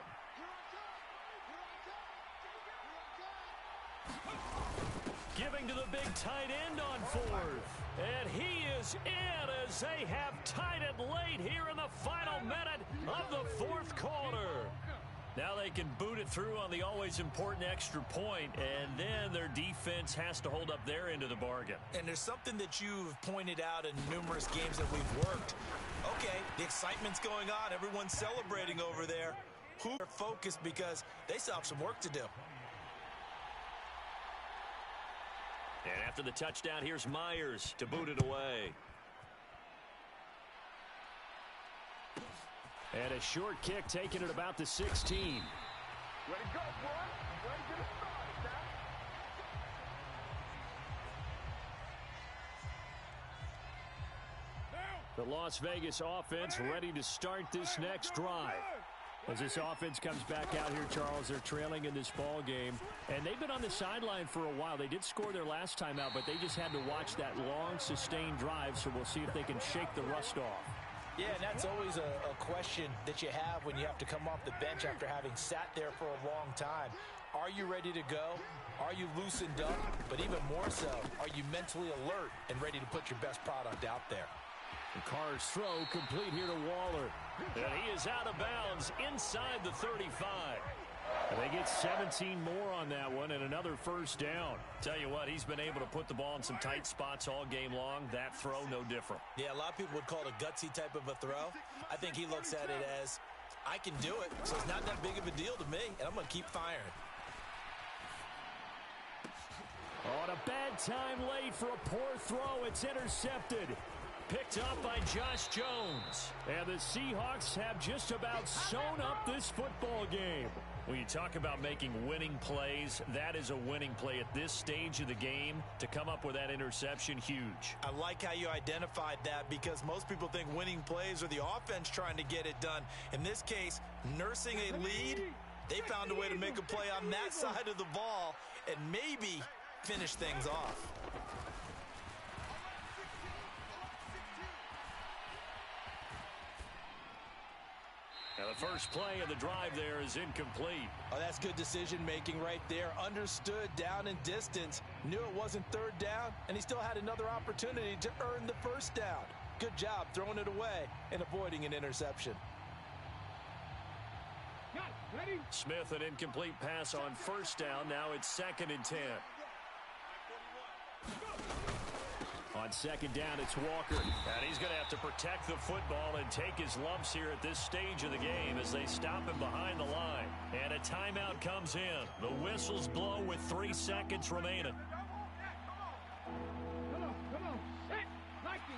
Giving to the big tight end on fourth. And he is in as they have tied it late here in the final minute of the fourth quarter. Now they can boot it through on the always important extra point, and then their defense has to hold up their end of the bargain. And there's something that you've pointed out in numerous games that we've worked. Okay, the excitement's going on. Everyone's celebrating over there. Who are focused because they still have some work to do. And after the touchdown, here's Myers to boot it away. And a short kick taken at about the 16. Ready to go, boy. Ready to get it started, now. The Las Vegas offense ready to start this next drive. As this offense comes back out here, Charles, they're trailing in this ball game. And they've been on the sideline for a while. They did score their last time out, but they just had to watch that long, sustained drive. So we'll see if they can shake the rust off. Yeah, and that's always a question that you have when you have to come off the bench after having sat there for a long time. Are you ready to go? Are you loosened up? But even more so, are you mentally alert and ready to put your best product out there? The Carr's throw complete here to Waller. And he is out of bounds inside the 35. And they get 17 more on that one and another first down. Tell you what, he's been able to put the ball in some tight spots all game long. That throw, no different. Yeah, a lot of people would call it a gutsy type of a throw. I think he looks at it as, I can do it, so it's not that big of a deal to me, and I'm going to keep firing. On a bad time late for a poor throw. It's intercepted. Picked up by Josh Jones. And the Seahawks have just about sewn up this football game. When you talk about making winning plays, that is a winning play at this stage of the game. To come up with that interception, huge. I like how you identified that because most people think winning plays are the offense trying to get it done. In this case, nursing a lead, they found a way to make a play on that side of the ball and maybe finish things off. Now the first play of the drive there is incomplete. Oh, that's good decision-making right there. Understood down and distance. Knew it wasn't third down, and he still had another opportunity to earn the first down. Good job throwing it away and avoiding an interception. Ready? Smith, an incomplete pass on first down. Now it's 2nd and 10. On second down, it's Walker. And he's going to have to protect the football and take his lumps here at this stage of the game as they stop him behind the line. And a timeout comes in. The whistles blow with 3 seconds remaining. Come on. Set. Lightning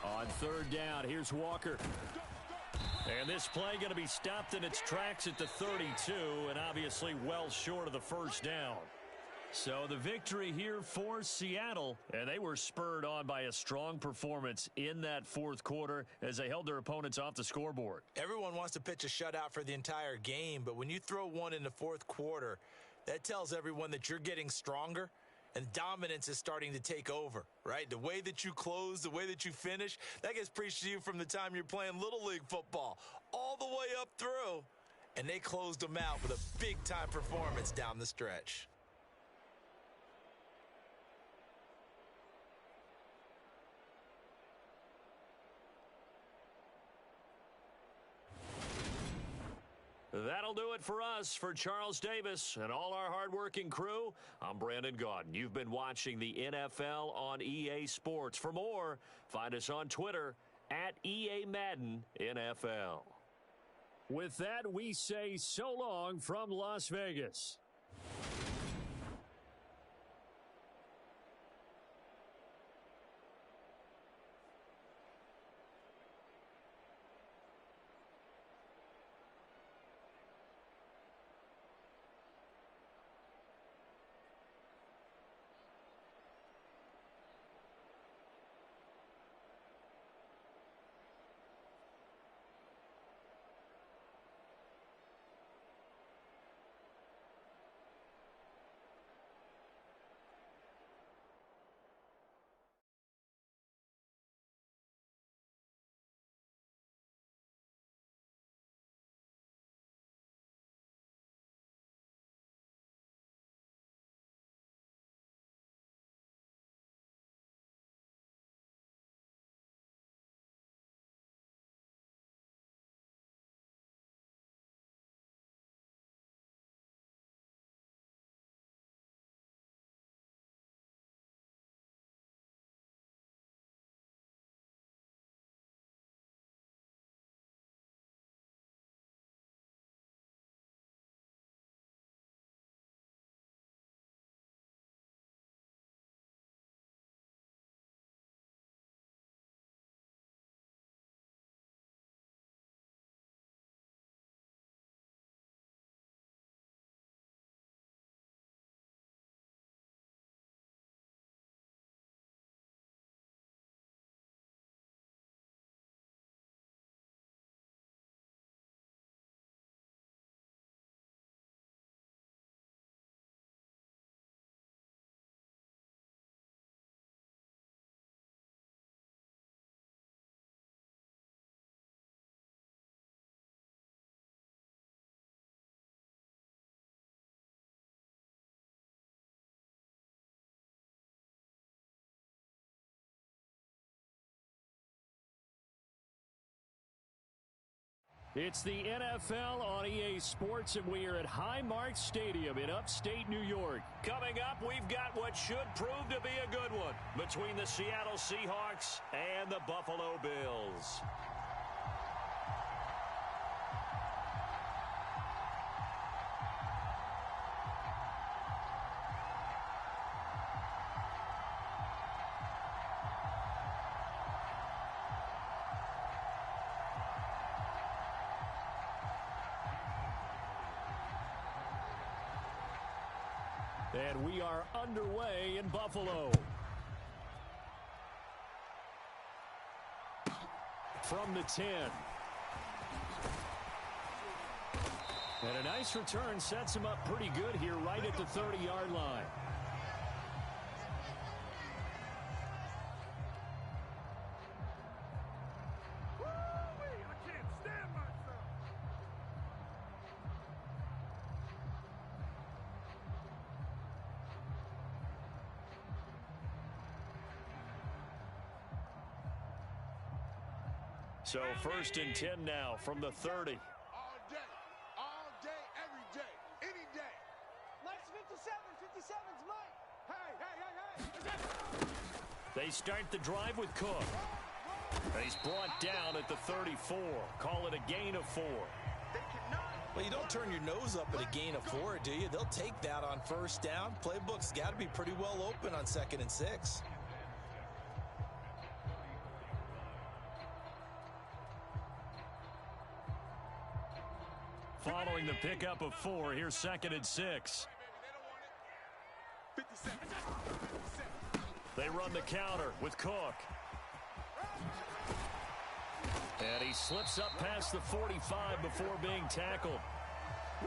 and On third down, here's Walker. And this play going to be stopped in its tracks at the 32, and obviously well short of the first down. So the victory here for Seattle, and they were spurred on by a strong performance in that fourth quarter as they held their opponents off the scoreboard. Everyone wants to pitch a shutout for the entire game, but when you throw one in the fourth quarter, that tells everyone that you're getting stronger and dominance is starting to take over, right? The way that you close, the way that you finish, that gets preached to you from the time you're playing Little League football all the way up through. And they closed them out with a big-time performance down the stretch. That'll do it for us. For Charles Davis and all our hardworking crew, I'm Brandon Gaudin. You've been watching the NFL on EA Sports. For more, find us on Twitter at EA Madden NFL. With that, we say so long from Las Vegas. It's the NFL on EA Sports, and we are at Highmark Stadium in upstate New York. Coming up, we've got what should prove to be a good one between the Seattle Seahawks and the Buffalo Bills. And we are underway in Buffalo. From the 10. And a nice return sets him up pretty good here right at the 30-yard line. So 1st and 10 now from the 30. All day, every day, any day. Mike's 57. 57's Mike. Hey. They start the drive with Cook. And he's brought down at the 34. Call it a gain of 4. Well, you don't turn your nose up at a gain of 4, do you? They'll take that on 1st down. Playbook's got to be pretty well open on 2nd and 6. Following the pickup of 4, here's 2nd and 6. 57. They run the counter with Cook. And he slips up past the 45 before being tackled.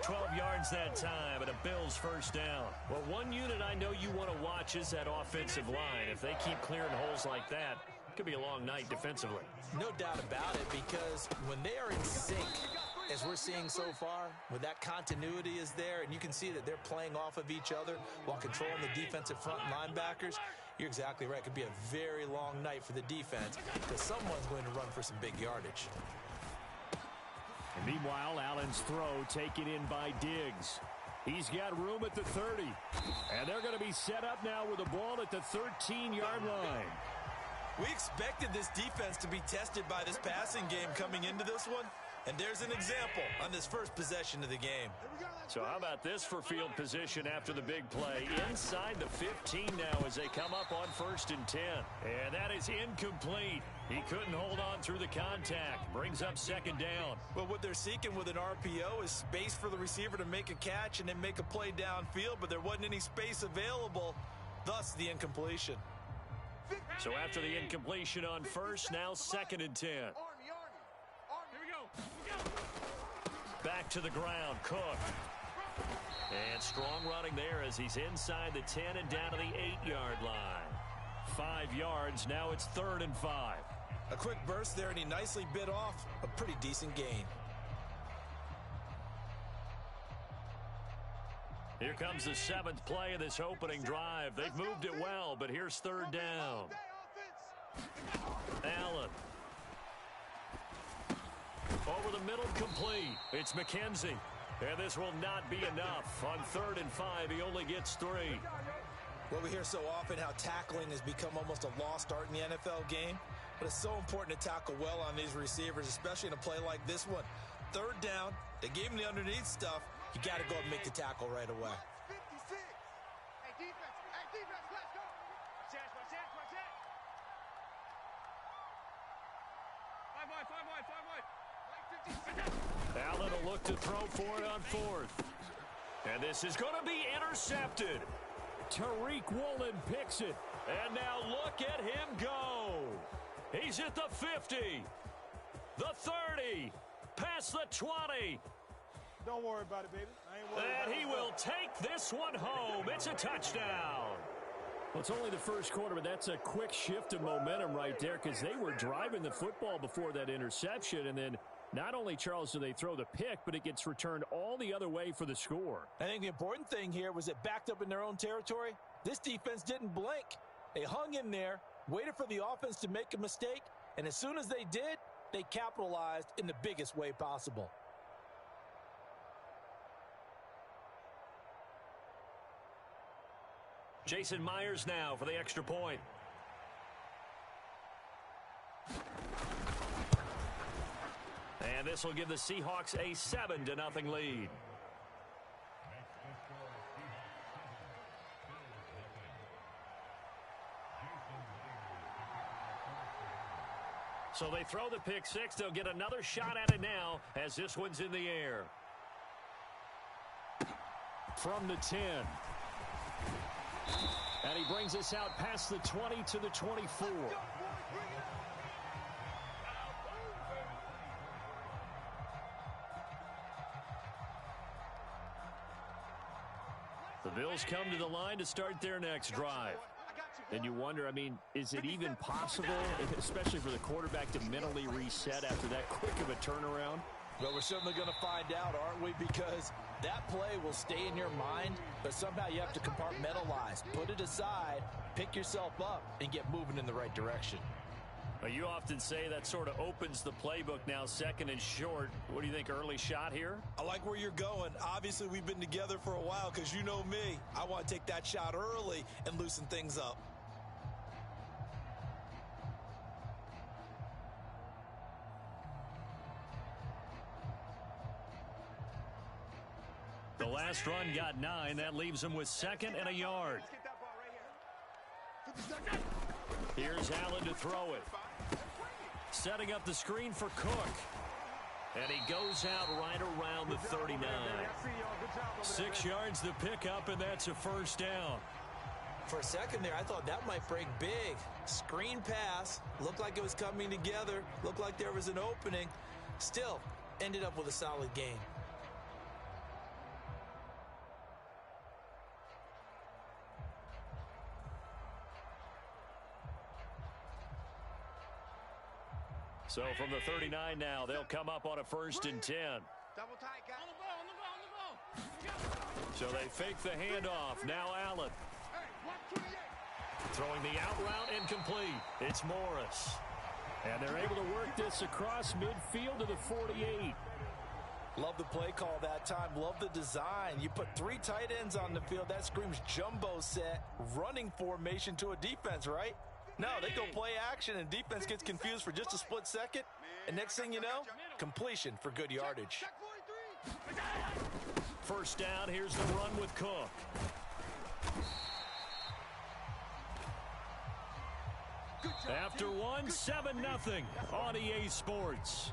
12 yards that time and a Bills 1st down. Well, one unit I know you want to watch is that offensive line. If they keep clearing holes like that, it could be a long night defensively. No doubt about it, because when they are in sync, as we're seeing so far, when that continuity is there and you can see that they're playing off of each other while controlling the defensive front linebackers, you're exactly right. It could be a very long night for the defense because someone's going to run for some big yardage. And meanwhile, Allen's throw taken in by Diggs. He's got room at the 30. And they're going to be set up now with the ball at the 13-yard line. We expected this defense to be tested by this passing game coming into this one. And there's an example on this first possession of the game. So how about this for field position after the big play? Inside the 15 now as they come up on 1st and 10. And that is incomplete. He couldn't hold on through the contact. Brings up 2nd down. Well, what they're seeking with an RPO is space for the receiver to make a catch and then make a play downfield, but there wasn't any space available, thus the incompletion. So after the incompletion on 1st, now 2nd and 10. Back to the ground, Cook. And strong running there as he's inside the 10 and down to the 8-yard line. 5 yards, now it's 3rd and 5. A quick burst there, and he nicely bit off a pretty decent gain. Here comes the 7th play of this opening drive. They've moved it well, but here's 3rd down. Allen. Over the middle, complete. It's McKenzie. And this will not be enough. On 3rd and 5, he only gets 3. Well, we hear so often how tackling has become almost a lost art in the NFL game. But it's so important to tackle well on these receivers, especially in a play like this one. 3rd down, they gave him the underneath stuff. You got to go and make the tackle right away. 56. Hey, defense, let's go. Watch that. 5 wide. Allen will look to throw for it on 4th. And this is going to be intercepted. Tariq Woolen picks it. And now look at him go. He's at the 50, the 30, past the 20. Don't worry about it, baby. I ain't worried about it. And he will take this one home. It's a touchdown. Well, it's only the first quarter, but that's a quick shift of momentum right there because they were driving the football before that interception. And then not only, Charles, do they throw the pick, but it gets returned all the other way for the score. I think the important thing here was it backed up in their own territory. This defense didn't blink. They hung in there, waited for the offense to make a mistake, and as soon as they did, they capitalized in the biggest way possible. Jason Myers now for the extra point. And this will give the Seahawks a 7-0 lead. So they throw the pick six. They'll get another shot at it now as this one's in the air. From the 10. And he brings us out past the 20 to the 24. The Bills come to the line to start their next drive. And you wonder, I mean, is it even possible, especially for the quarterback, to mentally reset after that quick of a turnaround? Well, we're certainly going to find out, aren't we? Because that play will stay in your mind, but somehow you have to compartmentalize. Put it aside, pick yourself up, and get moving in the right direction. Well, you often say that sort of opens the playbook now, second and short. What do you think, early shot here? I like where you're going. Obviously, we've been together for a while because you know me. I want to take that shot early and loosen things up. The last run got 9. That leaves him with second and a yard. Here's Allen to throw it. Setting up the screen for Cook. And he goes out right around the 39. 6 yards the pickup, and that's a first down. For a second there, I thought that might break big. Screen pass. Looked like it was coming together. Looked like there was an opening. Still, ended up with a solid gain. So from the 39 now, they'll come up on a 1st and 10. Double tight, guys. On the ball. So they fake the handoff. Now Allen. Throwing the out route incomplete. It's Morris. And they're able to work this across midfield to the 48. Love the play call that time. Love the design. You put 3 tight ends on the field. That screams jumbo set, running formation to a defense, right? No, they go play action, and defense gets confused for just a split second. And next thing you know, completion for good yardage. First down, here's the run with Cook. After one, 7-0 on EA Sports.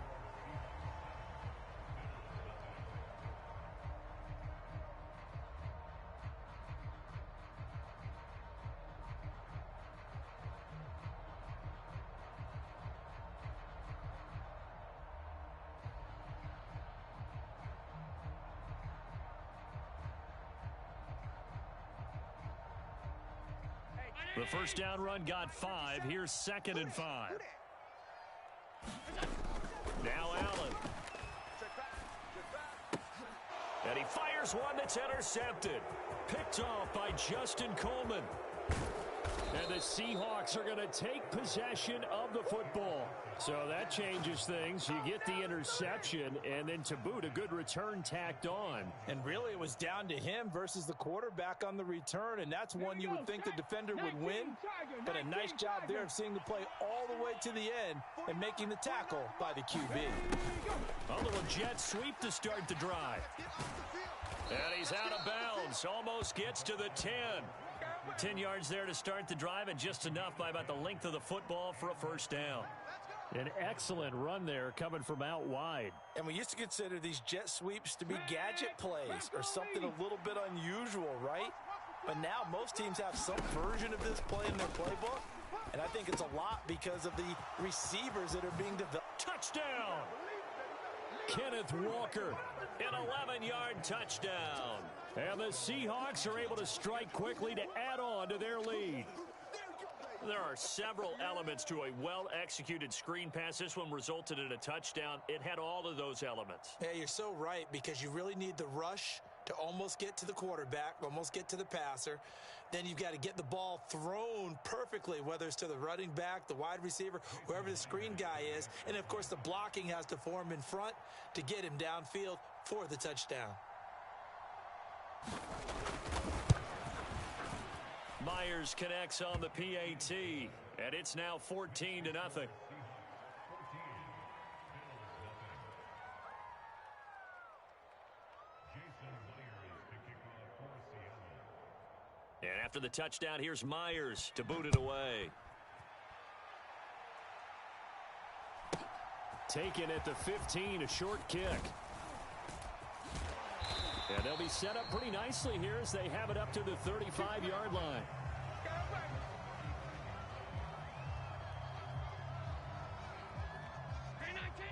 The first down run got 5. Here's 2nd and 5. Now Allen. And he fires one that's intercepted. Picked off by Justin Coleman. And the Seahawks are going to take possession of the football. So that changes things. You get the interception, and then to boot, a good return tacked on. And really, it was down to him versus the quarterback on the return, and that's one you would think the defender would win. But a nice job there of seeing the play all the way to the end and making the tackle by the QB. A little jet sweep to start the drive. And he's out of bounds. Almost gets to the 10. 10 yards there to start the drive, and just enough by about the length of the football for a first down. An excellent run there coming from out wide. And we used to consider these jet sweeps to be gadget plays or something a little bit unusual, right? But now most teams have some version of this play in their playbook. And I think it's a lot because of the receivers that are being developed. Touchdown! Kenneth Walker, an 11-yard touchdown. And the Seahawks are able to strike quickly to add on to their lead. There are several elements to a well-executed screen pass. This one resulted in a touchdown. It had all of those elements. Yeah, you're so right, because you really need the rush to almost get to the quarterback, almost get to the passer. Then you've got to get the ball thrown perfectly, whether it's to the running back, the wide receiver, whoever the screen guy is. And, of course, the blocking has to form in front to get him downfield for the touchdown. Myers connects on the PAT, and it's now 14-0. And after the touchdown, here's Myers to boot it away. Taken at the 15, a short kick. And they'll be set up pretty nicely here as they have it up to the 35-yard line.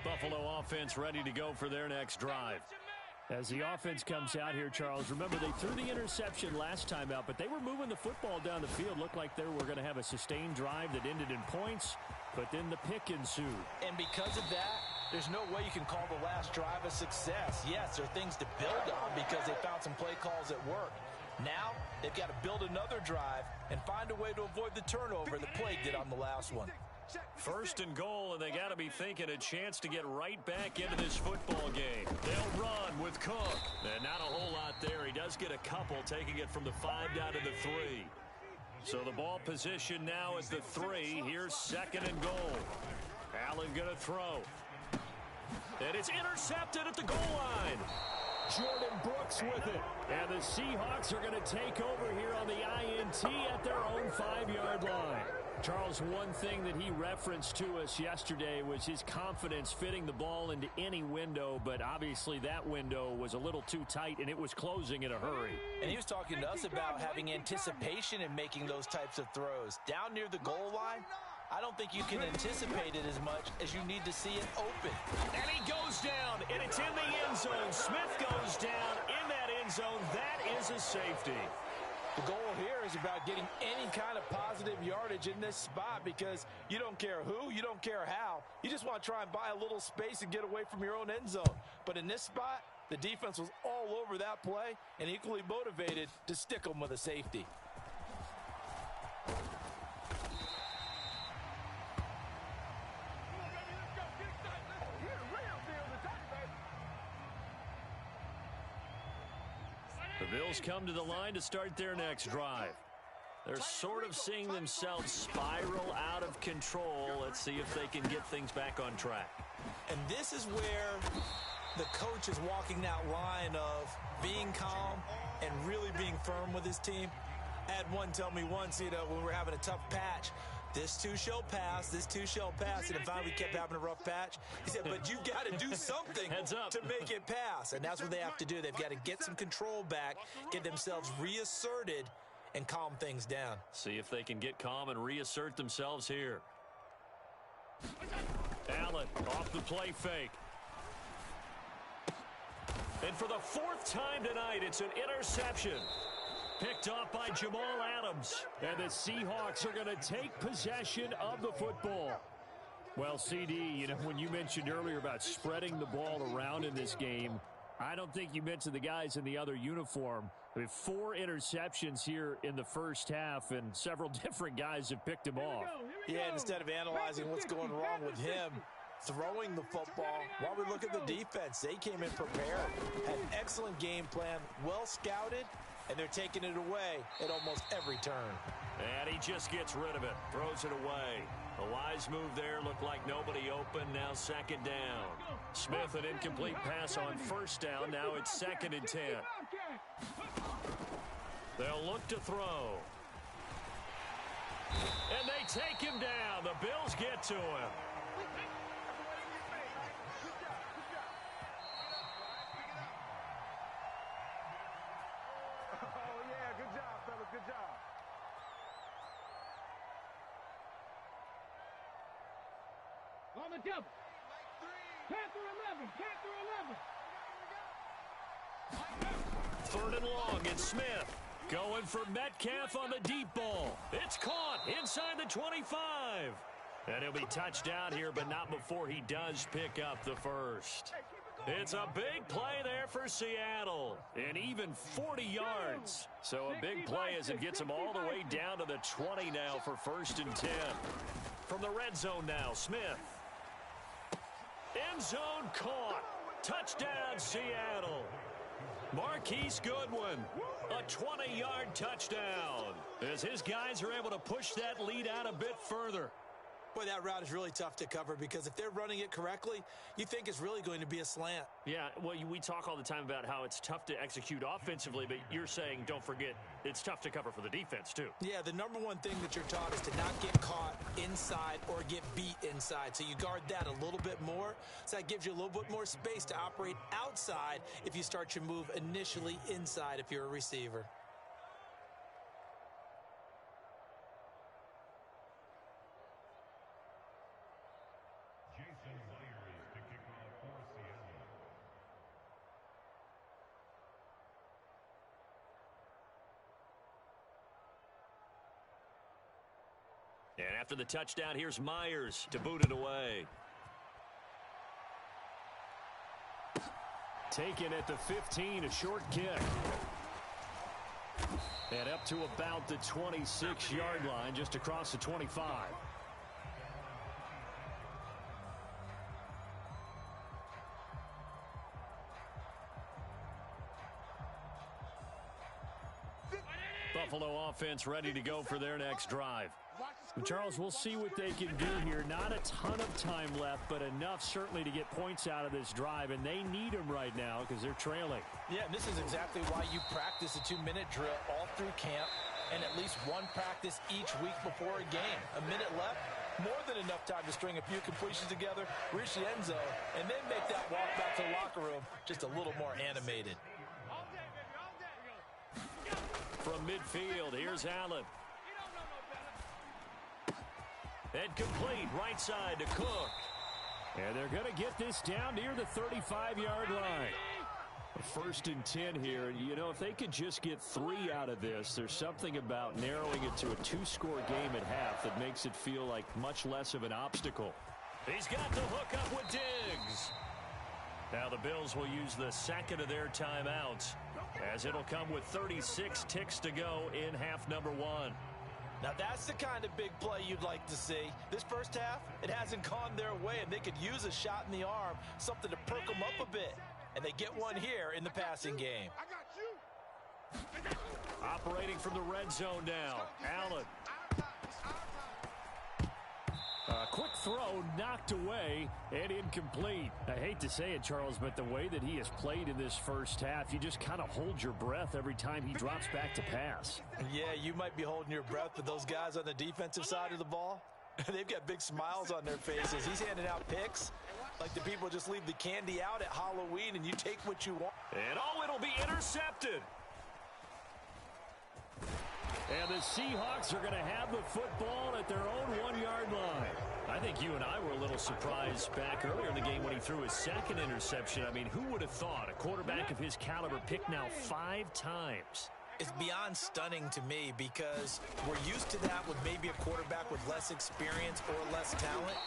Buffalo offense ready to go for their next drive. As the offense comes out here, Charles, remember they threw the interception last time out, but they were moving the football down the field. Looked like they were going to have a sustained drive that ended in points, but then the pick ensued. And because of that, there's no way you can call the last drive a success. Yes, there are things to build on because they found some play calls that work. Now, they've got to build another drive and find a way to avoid the turnover the Plague did on the last one. First and goal, and they got to be thinking a chance to get right back into this football game. They'll run with Cook. And not a whole lot there. He does get a couple, taking it from the 5 down to the 3. So the ball position now is the 3. Here's second and goal. Allen going to throw. And it's intercepted at the goal line. Jordan Brooks with it. And the Seahawks are going to take over here on the INT at their own 5-yard line. Charles, one thing that he referenced to us yesterday was his confidence fitting the ball into any window, but obviously that window was a little too tight, and it was closing in a hurry. And he was talking to us about having anticipation in making those types of throws. Down near the goal line, I don't think you can anticipate it as much as you need to see it open. And he goes down, and it's in the end zone. Smith goes down in that end zone. That is a safety. The goal here is about getting any kind of positive yardage in this spot because you don't care who, you don't care how. You just want to try and buy a little space and get away from your own end zone. But in this spot, the defense was all over that play and equally motivated to stick them with a safety. The Bills come to the line to start their next drive. They're sort of seeing themselves spiral out of control. Let's see if they can get things back on track. And this is where the coach is walking that line of being calm and really being firm with his team. I had one tell me once, when we were having a tough patch, this too shall pass, this too shall pass. And finally we kept having a rough patch. He said, but you got to do something to make it pass. And that's what they have to do. They've got to get some control back, get themselves reasserted, and calm things down. See if they can get calm and reassert themselves here. Allen off the play fake. And for the 4th time tonight, it's an interception. Picked off by Jamal Adams. And the Seahawks are going to take possession of the football. Well, CD, when you mentioned earlier about spreading the ball around in this game, I don't think you mentioned the guys in the other uniform. I mean, 4 interceptions here in the first half, and several different guys have picked him off. Yeah, and instead of analyzing what's going wrong with him, throwing the football, while we look at the defense, they came in prepared, had an excellent game plan, well scouted, and they're taking it away at almost every turn. And he just gets rid of it, throws it away. A wise move there, looked like nobody open, now 2nd down. Smith, an incomplete pass on 1st down, now it's 2nd and 10. They'll look to throw. And they take him down. The Bills get to him. On the double. Panther 11. Panther 11. 3rd and long, it's Smith. Going for Metcalf on the deep ball. It's caught inside the 25. And he'll be touched down here, but not before he does pick up the first. It's a big play there for Seattle. And even 40 yards. So a big play as it gets them all the way down to the 20 now for 1st and 10. From the red zone now, Smith. End zone caught. Touchdown, Seattle. Marquise Goodwin, a 20-yard touchdown. As his guys are able to push that lead out a bit further. Boy, that route is really tough to cover because if they're running it correctly, you think it's really going to be a slant. Yeah, well, we talk all the time about how it's tough to execute offensively, but you're saying, don't forget, it's tough to cover for the defense, too. Yeah, the number one thing that you're taught is to not get caught inside or get beat inside. So you guard that a little bit more. So that gives you a little bit more space to operate outside if you start your move initially inside if you're a receiver. And after the touchdown, here's Myers to boot it away. Taken at the 15, a short kick. And up to about the 26-yard line, just across the 25. Buffalo offense ready to go for their next drive. And Charles, we'll see what they can do here. Not a ton of time left, but enough certainly to get points out of this drive, and they need them right now because they're trailing. Yeah, and this is exactly why you practice a 2-minute drill all through camp and at least one practice each week before a game. A minute left, more than enough time to string a few completions together, reach the end zone, and then make that walk back to the locker room just a little more animated. From midfield, here's Allen. And complete, right side to Cook. And they're going to get this down near the 35-yard line. 1st and 10 here. You know, if they could just get 3 out of this, there's something about narrowing it to a 2-score game at half that makes it feel like much less of an obstacle. He's got the hook up with Diggs. Now the Bills will use the second of their timeouts, as it'll come with 36 ticks to go in half number 1. Now that's the kind of big play you'd like to see. This first half, it hasn't gone their way, and they could use a shot in the arm, something to perk them up a bit. And they get one here in the passing game. Operating from the red zone now, Allen. A quick throw knocked away and incomplete. I hate to say it, Charles, but the way that he has played in this first half, you just kind of hold your breath every time he drops back to pass. Yeah, you might be holding your breath, but those guys on the defensive side of the ball, they've got big smiles on their faces. He's handing out picks like the people just leave the candy out at Halloween and you take what you want. And it'll be intercepted. And the Seahawks are going to have the football at their own 1-yard line. I think you and I were a little surprised back earlier in the game when he threw his second interception. I mean, who would have thought a quarterback of his caliber picked now 5 times? It's beyond stunning to me because we're used to that with maybe a quarterback with less experience or less talent.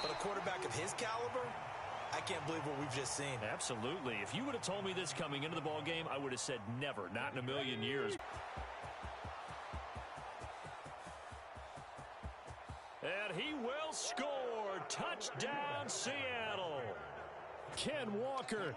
But a quarterback of his caliber, I can't believe what we've just seen. Absolutely. If you would have told me this coming into the ball game, I would have said never, not in a million years. And he will score. Touchdown, Seattle. Ken Walker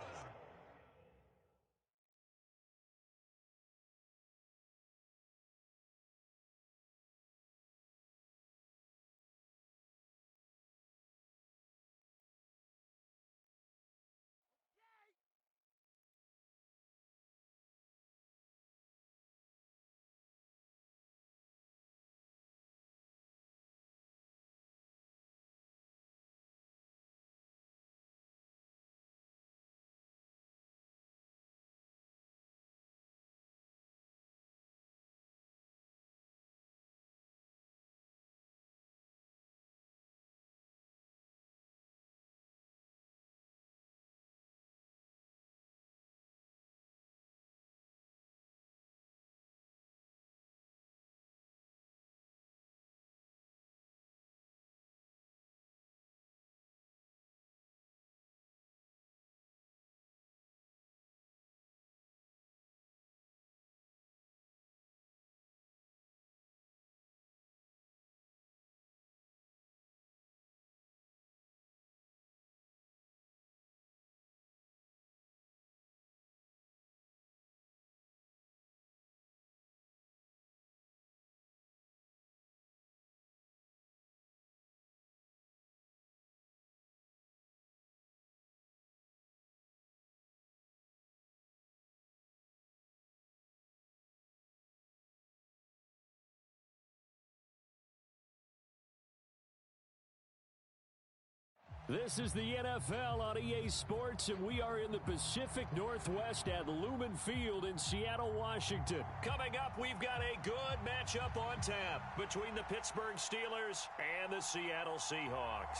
This is the NFL on EA Sports, and we are in the Pacific Northwest at Lumen Field in Seattle, Washington. Coming up, we've got a good matchup on tap between the Pittsburgh Steelers and the Seattle Seahawks.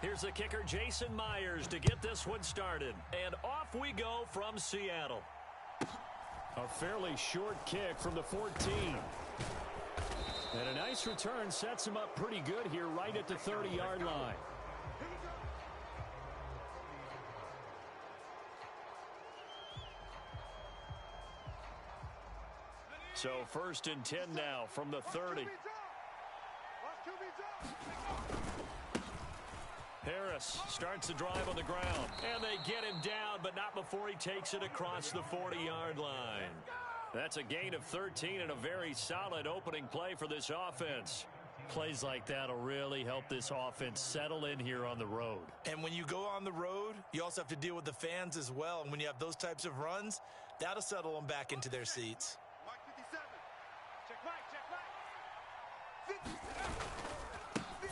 Here's the kicker, Jason Myers, to get this one started. And off we go from Seattle. A fairly short kick from the 14. And a nice return sets him up pretty good here right at the 30-yard line. So 1st and 10 now from the 30. Harris starts the drive on the ground, and they get him down, but not before he takes it across the 40-yard line. That's a gain of 13 and a very solid opening play for this offense. Plays like that will really help this offense settle in here on the road. And when you go on the road, you also have to deal with the fans as well. And when you have those types of runs, that'll settle them back into their seats. Mark 57. Check right, check right.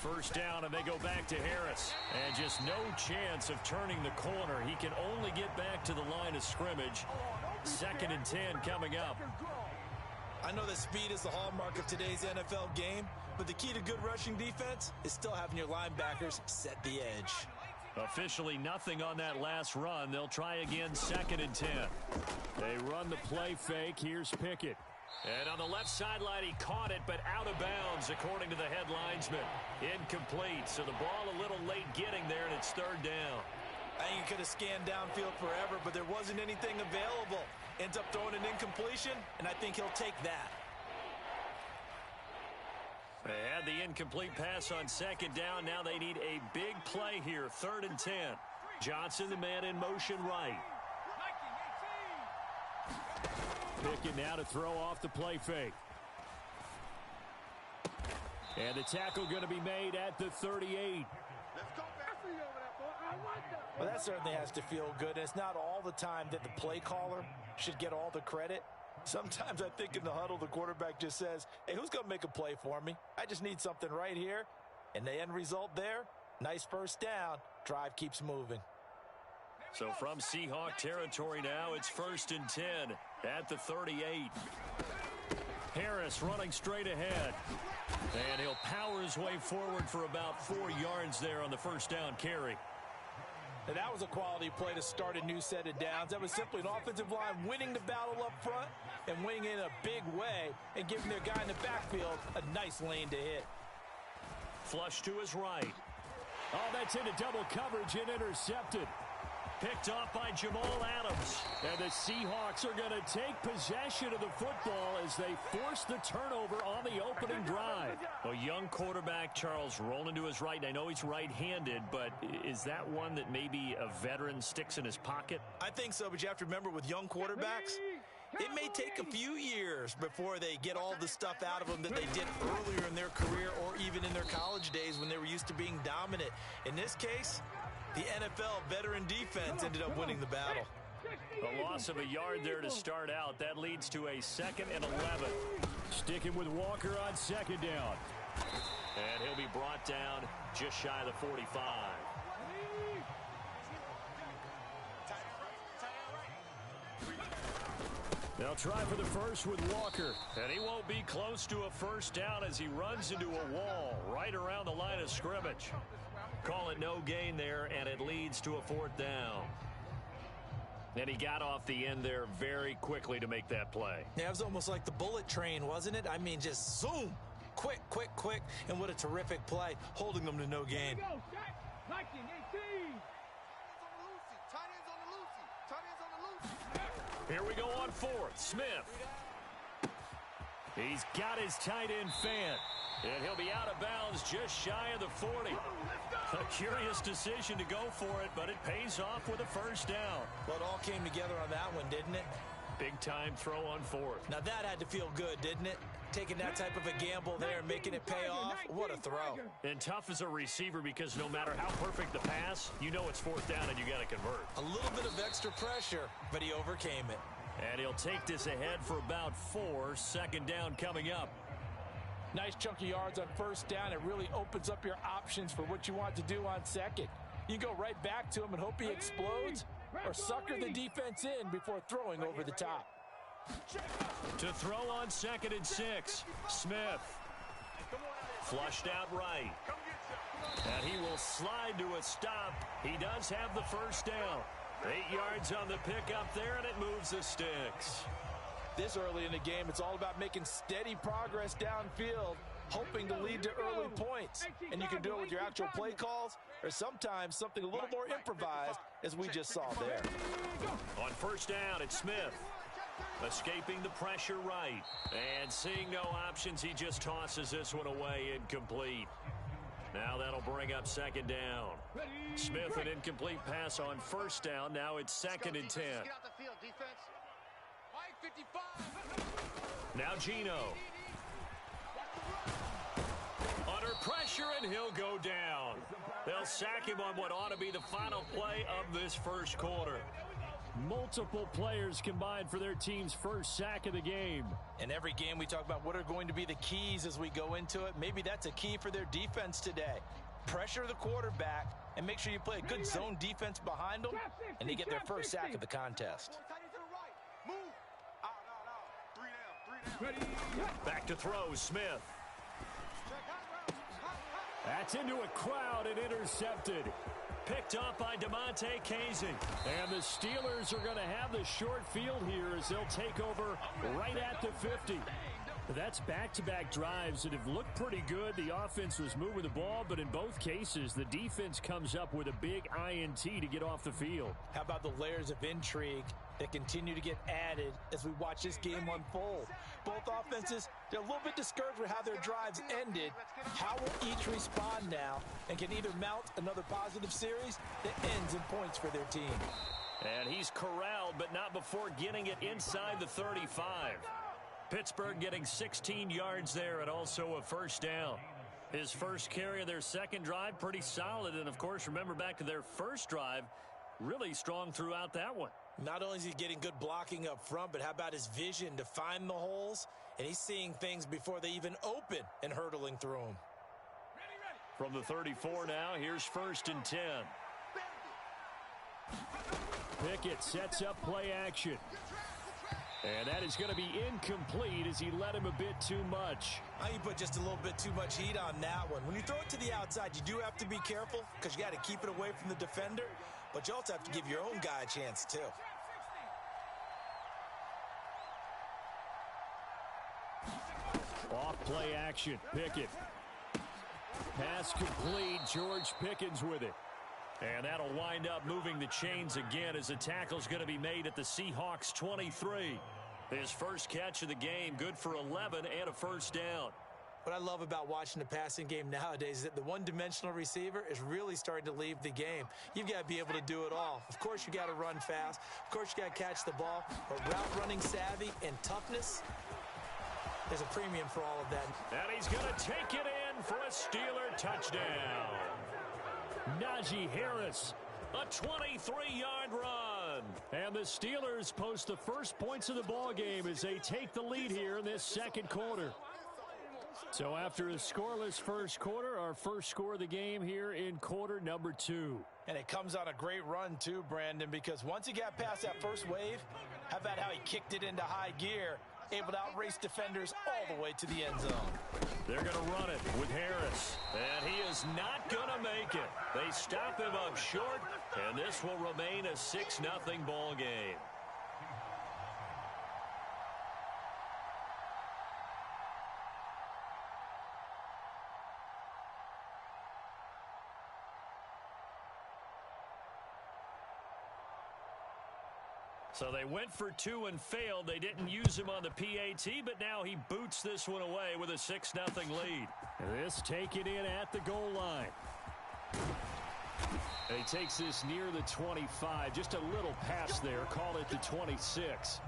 1st down, and they go back to Harris. And just no chance of turning the corner. He can only get back to the line of scrimmage. 2nd and 10 coming up. I know that speed is the hallmark of today's NFL game, but the key to good rushing defense is still having your linebackers set the edge. Officially nothing on that last run. They'll try again, 2nd and 10. They run the play fake. Here's Pickett. And on the left sideline, he caught it, but out of bounds, according to the head linesman. Incomplete, so the ball a little late getting there, and it's 3rd down. I think he could have scanned downfield forever, but there wasn't anything available. Ends up throwing an incompletion, and I think he'll take that. They had the incomplete pass on 2nd down. Now they need a big play here, 3rd and 10. Johnson, the man in motion right. Pickett now to throw off the play fake. And the tackle going to be made at the 38. Well, that certainly has to feel good. It's not all the time that the play caller should get all the credit. Sometimes I think in the huddle, the quarterback just says, hey, who's going to make a play for me? I just need something right here. And the end result there, nice 1st down. Drive keeps moving. So from Seahawk territory now, it's 1st and 10 at the 38. Harris running straight ahead. And he'll power his way forward for about 4 yards there on the 1st down carry. And that was a quality play to start a new set of downs. That was simply an offensive line winning the battle up front and winning in a big way and giving their guy in the backfield a nice lane to hit. Flush to his right. Oh, that's into double coverage and intercepted. Picked off by Jamal Adams. And the Seahawks are going to take possession of the football as they force the turnover on the opening drive. A young quarterback, Charles, rolling to his right. I know he's right-handed, but is that one that maybe a veteran sticks in his pocket? I think so, but you have to remember with young quarterbacks, it may take a few years before they get all the stuff out of them that they did earlier in their career or even in their college days when they were used to being dominant. In this case, the NFL veteran defense ended up winning the battle. A loss of a yard there to start out. That leads to a 2nd and 11. Sticking with Walker on 2nd down. And he'll be brought down just shy of the 45. They'll try for the first with Walker. And he won't be close to a 1st down as he runs into a wall right around the line of scrimmage. Call it no gain there, and it leads to a 4th down. And he got off the end there very quickly to make that play. Yeah, it was almost like the bullet train, wasn't it? I mean, just zoom. Quick, quick, quick. And what a terrific play, holding them to no gain. Here we go on 4th. Smith. He's got his tight end fan. And he'll be out of bounds just shy of the 40. A curious decision to go for it, but it pays off with a 1st down. Well, it all came together on that one, didn't it? Big time throw on 4th. Now that had to feel good, didn't it? Taking that type of a gamble there and making it pay off, what a throw. And tough as a receiver because no matter how perfect the pass, you know it's fourth down and you got to convert. A little bit of extra pressure, but he overcame it. And he'll take this ahead for about 4. Second down coming up. Nice chunk of yards on first down. It really opens up your options for what you want to do on second. You go right back to him and hope he explodes, or sucker the defense in before throwing over the top. To throw on 2nd and 6, Smith. Flushed out right. And he will slide to a stop. He does have the first down. 8 yards on the pickup there, and it moves the sticks. This early in the game, it's all about making steady progress downfield, hoping to lead to early points. And you can do it with your actual play calls, or sometimes something a little more improvised, as we just saw there. On first down, it's Smith. Escaping the pressure right. And seeing no options, he just tosses this one away incomplete. Now that'll bring up 2nd down. Smith, an incomplete pass on first down. Now it's 2nd and 10. Now Gino. Under pressure, and he'll go down. They'll sack him on what ought to be the final play of this first quarter. Multiple players combined for their team's first sack of the game. In every game, we talk about what are going to be the keys as we go into it. Maybe that's a key for their defense today. Pressure the quarterback and make sure you play a good zone defense behind them, and they get their first sack of the contest. Back to throw, Smith. That's into a crowd and intercepted. Picked up by DeMonte Casey. And the Steelers are going to have the short field here as they'll take over right at the 50. That's back-to-back drives that have looked pretty good. The offense was moving the ball, but in both cases, the defense comes up with a big INT to get off the field. How about the layers of intrigue that continue to get added as we watch this game unfold? Both offenses, they're a little bit discouraged with how their drives ended. How will each respond now and can either mount another positive series that ends in points for their team? And he's corralled, but not before getting it inside the 35. Pittsburgh getting 16 yards there and also a first down. His first carry of their second drive, pretty solid. And, of course, remember back to their first drive, really strong throughout that one. Not only is he getting good blocking up front, but how about his vision to find the holes? And he's seeing things before they even open and hurdling through them. From the 34 now, here's 1st and 10. Pickett sets up play action. And that is going to be incomplete as he led him a bit too much. You put just a little bit too much heat on that one. When you throw it to the outside, you do have to be careful because you got to keep it away from the defender. But you also have to give your own guy a chance, too. Off play action. Pickett. Pass complete. George Pickens with it. And that'll wind up moving the chains again as the tackle's going to be made at the Seahawks 23. His first catch of the game, good for 11 and a first down. What I love about watching the passing game nowadays is that the one-dimensional receiver is really starting to leave the game. You've got to be able to do it all. Of course, you got to run fast. Of course, you got to catch the ball. But route running savvy and toughness, there's a premium for all of that. And he's going to take it in for a Steeler touchdown. Najee Harris, a 23-yard run. And the Steelers post the first points of the ball game as they take the lead here in this second quarter. So after a scoreless first quarter, our first score of the game here in quarter number 2. And it comes on a great run too, Brandon, because once he got past that first wave, how about how he kicked it into high gear, able to outrace defenders all the way to the end zone. They're going to run it with Harris, and he is not going to make it. They stop him up short, and this will remain a 6-0 ball game. So they went for 2 and failed. They didn't use him on the PAT, but now he boots this one away with a 6-0 lead. And this taken in at the goal line. And he takes this near the 25. Just a little pass there. Call it the 26.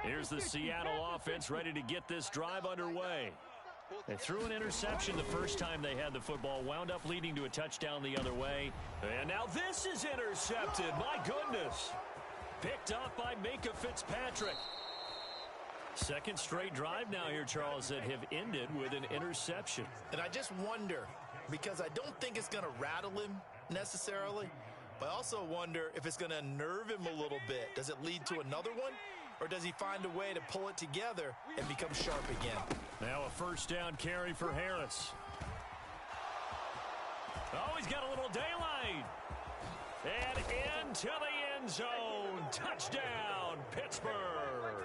Here's the Seattle offense ready to get this drive underway. They threw an interception the first time they had the football, wound up leading to a touchdown the other way. And now this is intercepted. My goodness. Picked up by Minkah Fitzpatrick. Second straight drive now here, Charles, that have ended with an interception. And I just wonder, because I don't think it's going to rattle him necessarily, but I also wonder if it's going to unnerve him a little bit. Does it lead to another one? Or does he find a way to pull it together and become sharp again? Now a first down carry for Harris. Oh, he's got a little daylight. And into the end zone. Touchdown, Pittsburgh.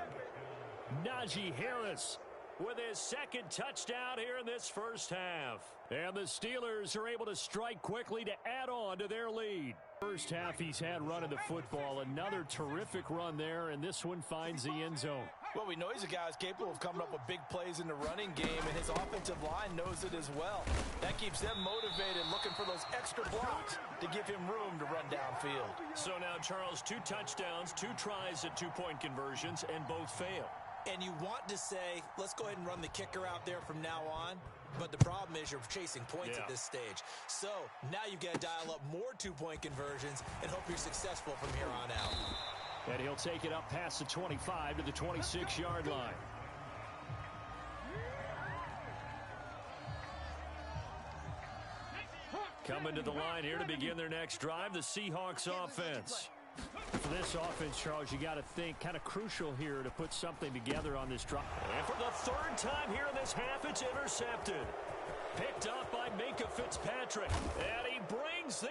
Najee Harris with his second touchdown here in this first half. And the Steelers are able to strike quickly to add on to their lead. First half he's had running the football. Another terrific run there, and this one finds the end zone. Well, we know he's a guy who's capable of coming up with big plays in the running game, and his offensive line knows it as well. That keeps them motivated, looking for those extra blocks to give him room to run downfield. So now, Charles, 2 touchdowns, 2 tries at 2-point conversions, and both fail. And you want to say, let's go ahead and run the kicker out there from now on. But the problem is you're chasing points at this stage. So now you've got to dial up more 2-point conversions and hope you're successful from here on out. And he'll take it up past the 25 to the 26-yard line. Coming to the line here to begin their next drive, the Seahawks offense. For this offense, Charles, you got to think kind of crucial here to put something together on this drive. And for the third time here in this half, it's intercepted. Picked up by Minkah Fitzpatrick. And he brings this.